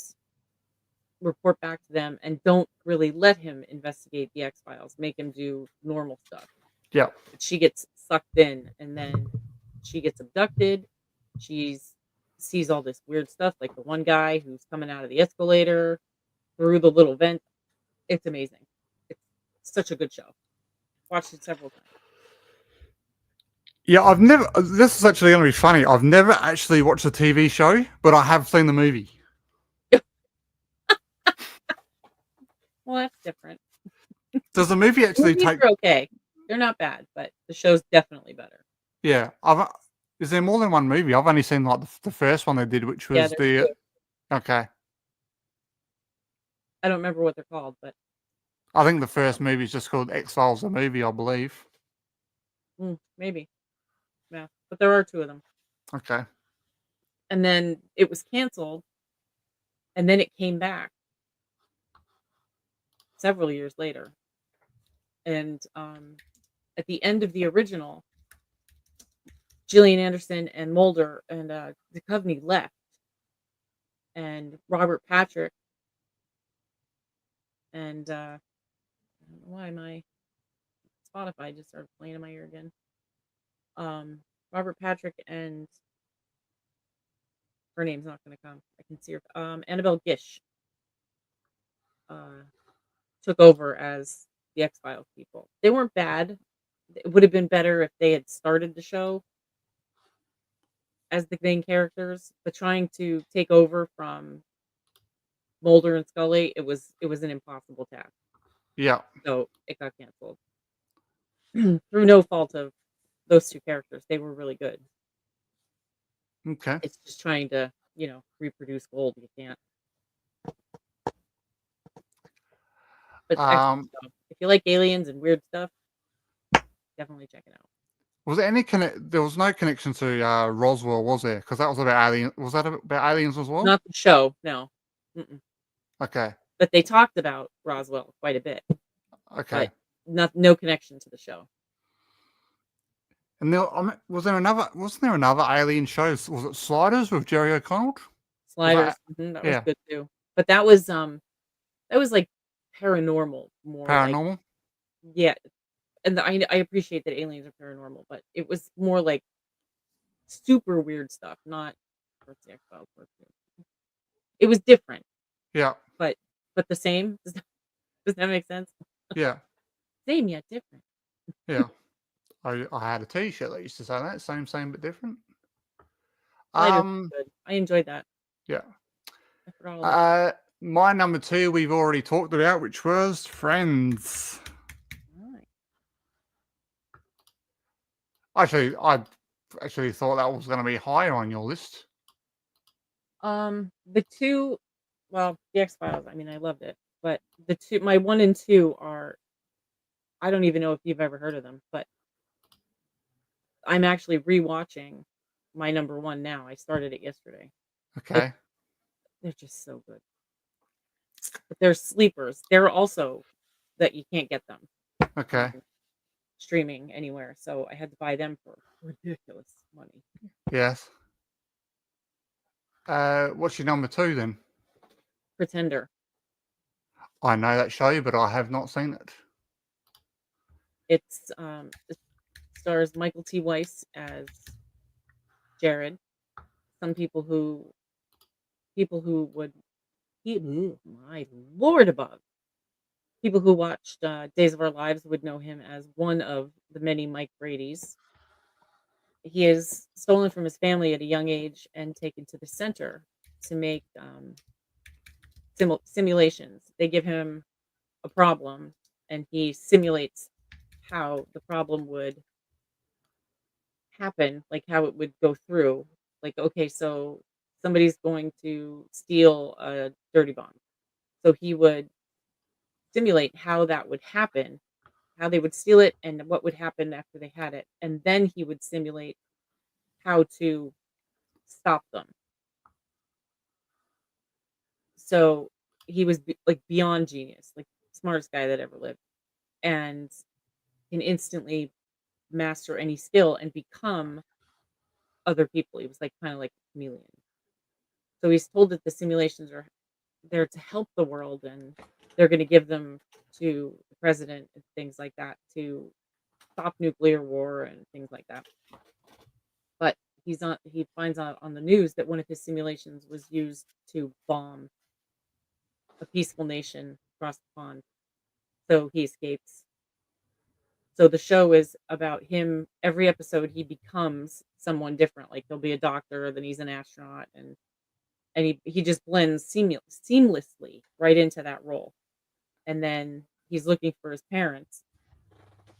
report back to them, and don't really let him investigate the X Files. Make him do normal stuff. yeah, But she gets sucked in, and then she gets abducted. She's sees all this weird stuff, like the one guy who's coming out of the escalator through the little vent. It's amazing. It's such a good show. Watched it several times. yeah. I've never. This is actually going to be funny. I've never actually watched a TV show, but I have seen the movie. Well, that's different. Does the movie actually Movies take? are okay. They're not bad, but the show's definitely better. Yeah, is there more than one movie? I've only seen like the first one they did, which Yeah, was there's the. two. Okay, I don't remember what they're called, but I think the first movie is just called X Files, the movie, I believe. maybe. Yeah, but there are two of them. Okay. And then it was canceled, and then it came back several years later. And at the end of the original, Gillian Anderson and Mulder and Duchovny left, and Robert Patrick and I don't know why my Spotify just started playing in my ear again. Robert Patrick and her name's not going to come. I can see her. Annabelle Gish uh, took over as the X Files people. They weren't bad. It would have been better if they had started the show as the main characters, but trying to take over from Mulder and Scully, it was an impossible task. Yeah. So it got canceled through no fault of those two characters. They were really good. Okay. It's just trying to reproduce gold. You can't. But it's excellent stuff. If you like aliens and weird stuff, definitely check it out. Was there any connect? There was no connection to Roswell, was there? Because that was about alien. Was that about aliens as well? Not the show, no. Mm-mm. Okay, But they talked about Roswell quite a bit, but okay. no connection to the show. And there, was there another? Wasn't there another alien show? Was it Sliders with Jerry O'Connell? Was Sliders, that that was yeah good too. But that was, like, paranormal, more like paranormal? yeah, and I appreciate that aliens are paranormal, but it was more like super weird stuff, not what's the X-Files cartoon. It was different, Yeah, but the same. Does that make sense? yeah, Same yet different. yeah. I had a T-shirt that used to say that same but different. Sliders Um, was good. I enjoyed that. yeah. I forgot all about My number two we've already talked about, which was Friends. Right. I actually thought that was going to be higher on your list. The 2 well, The X-Files, I mean, I loved it, but the 2 my 1 and 2 are I don't even know if you've ever heard of them, but I'm actually rewatching my number 1 now. I started it yesterday. It Okay, they're just so good. But they're sleepers. They're also that you can't get them on okay, streaming anywhere, so I had to buy them for ridiculous money. yes. What's your number two then? Pretender. I know that show, but I have not seen it. It stars Michael T. Weiss as Jared. Some people who would my lord above. People who watched, Days of Our Lives would know him as one of the many Mike Bradys. He is stolen from his family at a young age and taken to the center to make, simulations. They give him a problem, and he simulates how the problem would happen, like, how it would go through. Like, okay, so somebody's going to steal a dirty bomb. So he would simulate how that would happen, how they would steal it, and what would happen after they had it, and then he would simulate how to stop them. So he was like beyond genius, like smartest guy that ever lived, and can instantly master any skill and become other people. He was like kind of like a chameleon. So he's told that the simulations are there to help the world, and they're going to give them to the president and things like that to stop nuclear war and things like that. But he finds out on the news that one of his simulations was used to bomb a peaceful nation across the pond. So he escapes. So the show is about him. Every episode he becomes someone different. Like he'll be a doctor, then he's an astronaut, and he just blends seamlessly right into that role. And then he's looking for his parents,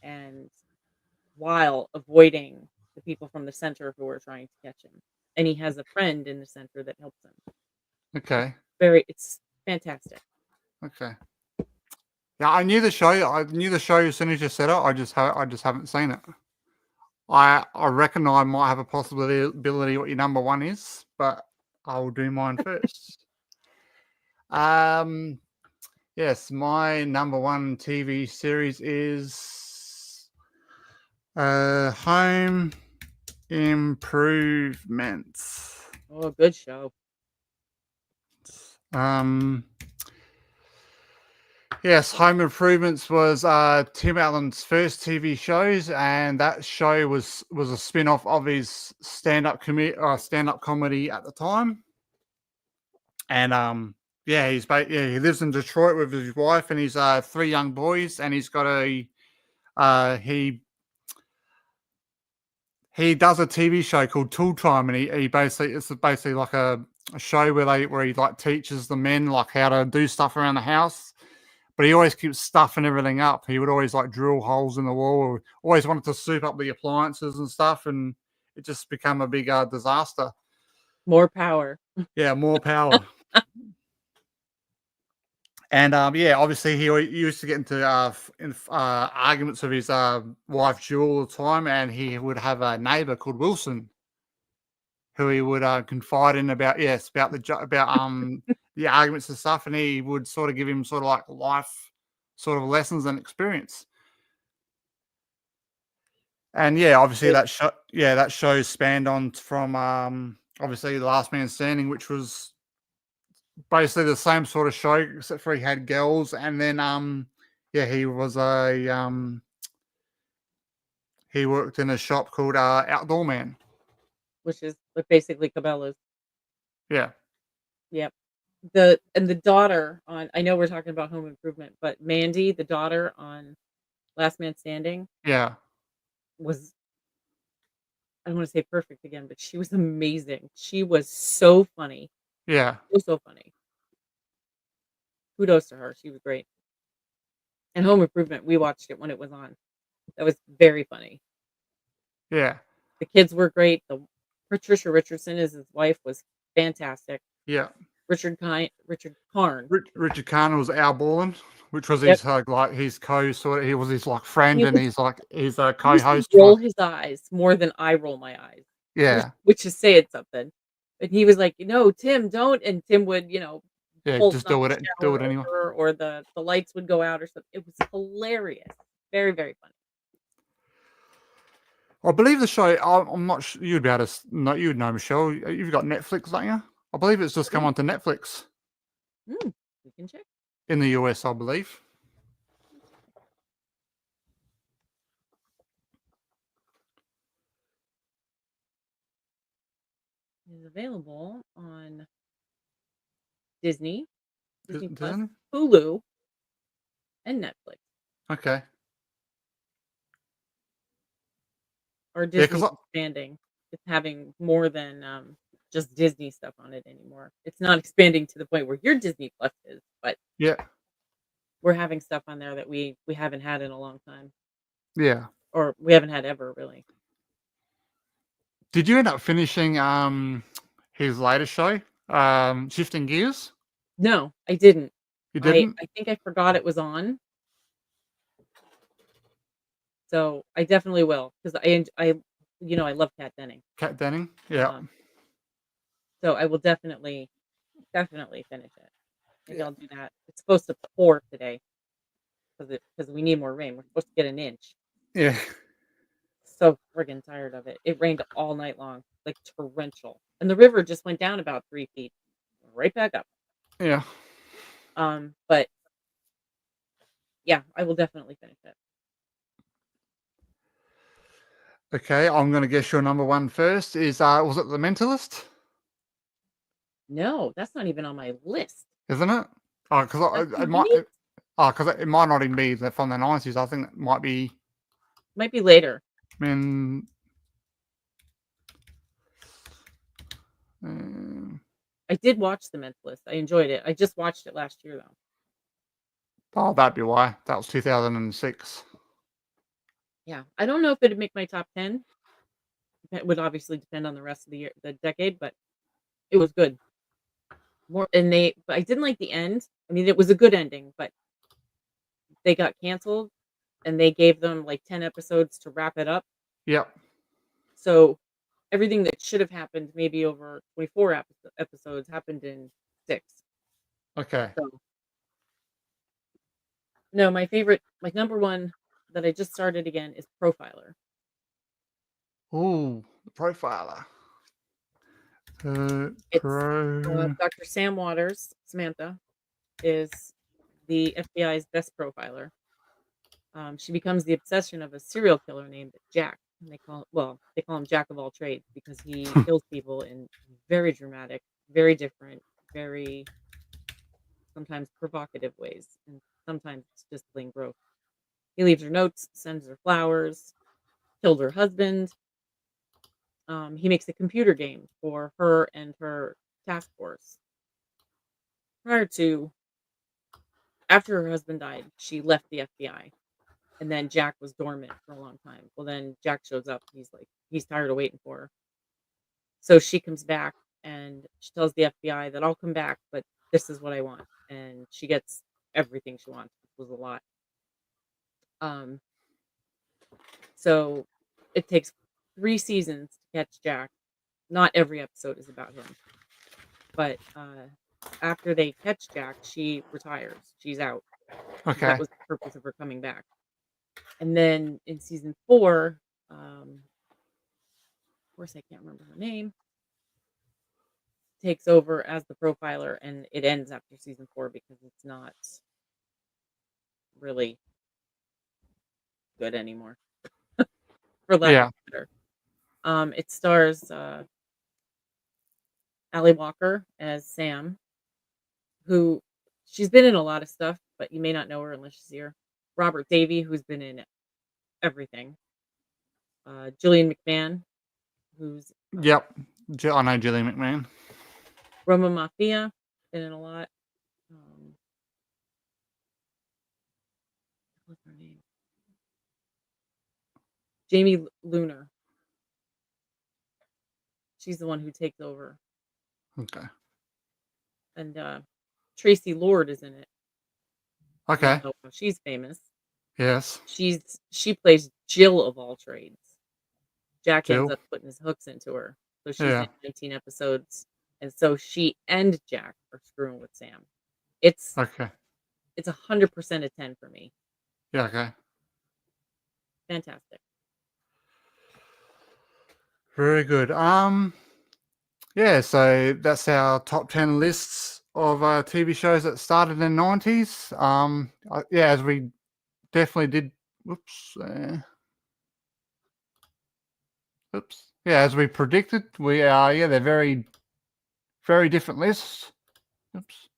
and while avoiding the people from the center who are trying to catch him. And he has a friend in the center that helps him. It's Okay, it's fantastic. okay. Yeah, I knew the show. I knew the show as soon as you said it. I just haven't seen it. I reckon I might have a possibility what your number one is, but I will do mine first. Um, yes, my number one TV series is Home Improvement. Oh, good show. Um, yes, Home Improvements was Tim Allen's first TV shows, and that show was a spin-off of his stand-up comedy at the time. And yeah, he lives in Detroit with his wife and his three young boys, and he's got a he does a TV show called Tool Time, and he basically it's basically like a show where he like teaches the men like how to do stuff around the house. But he always keeps stuffing everything up. He would always like drill holes in the wall, or always wanted to soup up the appliances and stuff, and it just become a big disaster. More power. Yeah, more power. And yeah, obviously he used to get into arguments with his wife Jewel all the time, and he would have a neighbor called Wilson who he would confide in about about about the arguments and stuff, and he would sort of give him sort of like life sort of lessons and experience. And yeah, obviously It that show spanned on from obviously The Last Man Standing, which was basically the same sort of show except for he had girls, and then yeah, he was a he worked in a shop called Outdoor Man. which is, like, basically Cabela's. Yeah, Yep. The daughter on, I know we're talking about Home Improvement, but Mandy, the daughter on Last Man Standing, yeah, was, I don't wanna say perfect again, but she was amazing. She was so funny. yeah, So funny. Kudos to her. She was great. And Home Improvement, we watched it when it was on. That was very funny. yeah, The kids were great. The Patricia Richardson as his wife was fantastic. yeah. Richard Karn. Richard Connor was Al Borland, which was Yep. his like his co sort of he was his like friend He and was he's like his he used to co-host for roll his eyes more than I roll my eyes, which yeah, which is saying something. And he was like, "No, Tim, don't." And Tim would, yeah, bolt just knock the do shower it anyway. over, or the lights would go out or something. It was hilarious. Very, very funny. I believe the show. I'm not sure you'd be able to know. You'd know, Michelle. You've got Netflix, don't you? I believe it's just come Mm, onto Netflix we can check. in the US. I believe. It is available on Disney, Disney Plus, Doesn't it? Hulu, and Netflix. Okay. Or Yeah, because Disney's expanding. It's having more than, just Disney stuff on it anymore. It's not expanding to the point where your Disney Plus is, but yeah, we're having stuff on there that we haven't had in a long time, yeah. or we haven't had ever, really. Did you end up finishing his latest show, Shifting Gears? No, I didn't. You I didn't? I think I forgot it was on, so I definitely will, 'cause I love Kat Denning. Kat Denning? Yeah. Um, so I will definitely finish it. Maybe Yeah. I'll do that. It's supposed to pour today, because we need more rain. We're supposed to get an inch. Yeah. So friggin' tired of it. It rained all night long, like torrential, and the river just went down about 3 feet, right back up. Yeah. But yeah, I will definitely finish it. Okay, I'm gonna guess your number one first is was it The Mentalist? No, that's not even on my list. Isn't it? Oh, That's because from it the might. '80s? Because it might not even be from the 90s. I think it might be. Might be later. I mean, um, I did watch The Mentalist. I enjoyed it. I just watched it last year, though. oh, that'd be why. That was 2006. Yeah, I don't know if it'd make my top 10. It would obviously depend on the rest of the decade, but it was good. But I didn't like the end. I mean, it was a good ending, but they got canceled, and they gave them, like, 10 episodes to wrap it up. Yep. So, everything that should have happened maybe over 24 episodes happened in 6. Okay. So, no, my number 1 that I just started again is Profiler. Ooh, the Profiler. It's, Pro. Dr. Sam Waters, Samantha, is the FBI's best profiler. She becomes the obsession of a serial killer named Jack, and they call him Jack of all trades because he kills people in very dramatic, very different, very sometimes provocative ways, and sometimes it's just plain gross. He leaves her notes, sends her flowers, killed her husband. He makes a computer game for her and her task force. Prior to After her husband died, she left the FBI, and then Jack was dormant for a long time. Well, then Jack shows up. He's tired of waiting for her. So she comes back and she tells the FBI that I'll come back, but this is what I want. And she gets everything she wants, which was a lot. So it takes 3 seasons to catch Jack. Not every episode is about him, but, after they catch Jack, she retires. She's out, 'cause that Okay. was the purpose of her coming back. And then in season 4, of course, I can't remember her name, takes over as the profiler, and it ends after season 4 because it's not really good anymore, for lack of Yeah. better. It stars, Ally Walker as Sam, who she's been in a lot of stuff, but you may not know her unless you see her. Robert Davey, who's been in everything. Gillian McMahon, who's, Yep. I know Gillian McMahon. Roma Mafia, been in a lot. What's her name? Jamie Lunar. She's the one who takes over. Okay. And, Tracy Lord is in it. We all Okay. know how she's famous. Yes. She plays Jill of all trades. Jack ends Jill. up putting his hooks into her. So she's Yeah. in 19 episodes, and so she and Jack are screwing with Sam. It's Okay. 100% a 10 for me. Yeah. Okay. Fantastic. Very good. Yeah. So that's our top 10 lists of TV shows that started in the 90s. Yeah, as we definitely did. Whoops. Oops. Yeah, as we predicted, we are. Yeah, they're very, very different lists. Oops.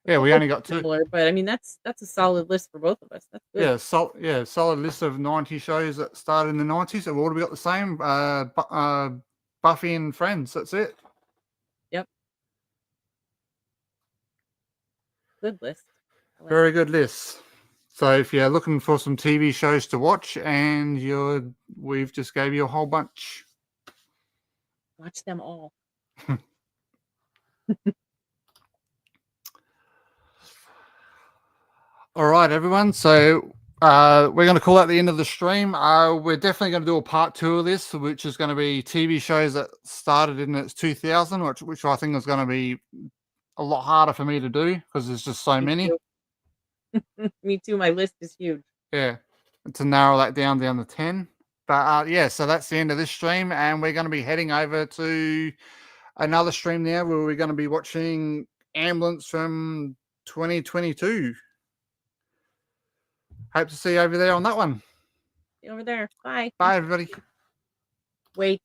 A Yeah, we couple only got 2. similar, but I mean that's a solid list for both of us. That's good. Yeah, solid list of 90 shows that started in the 90s. Have all got the same. Buffy and Friends. That's it. Yep. Good list. I like Very it. good list. So if you're looking for some TV shows to watch, and we've just gave you a whole bunch. Watch them all. All right, everyone. So we're going to call that the end of the stream. We're definitely going to do a part 2 of this, which is going to be TV shows that started in its 2000, which I think is going to be a lot harder for me to do because there's just so Me many. too. Me too. My list is huge. Yeah, to narrow that down to 10. But yeah, so that's the end of this stream, and we're going to be heading over to another stream now where we're going to be watching Ambulance from 2022. Hope to see you over there on that one. See you over there. Bye. Bye, everybody. Wait.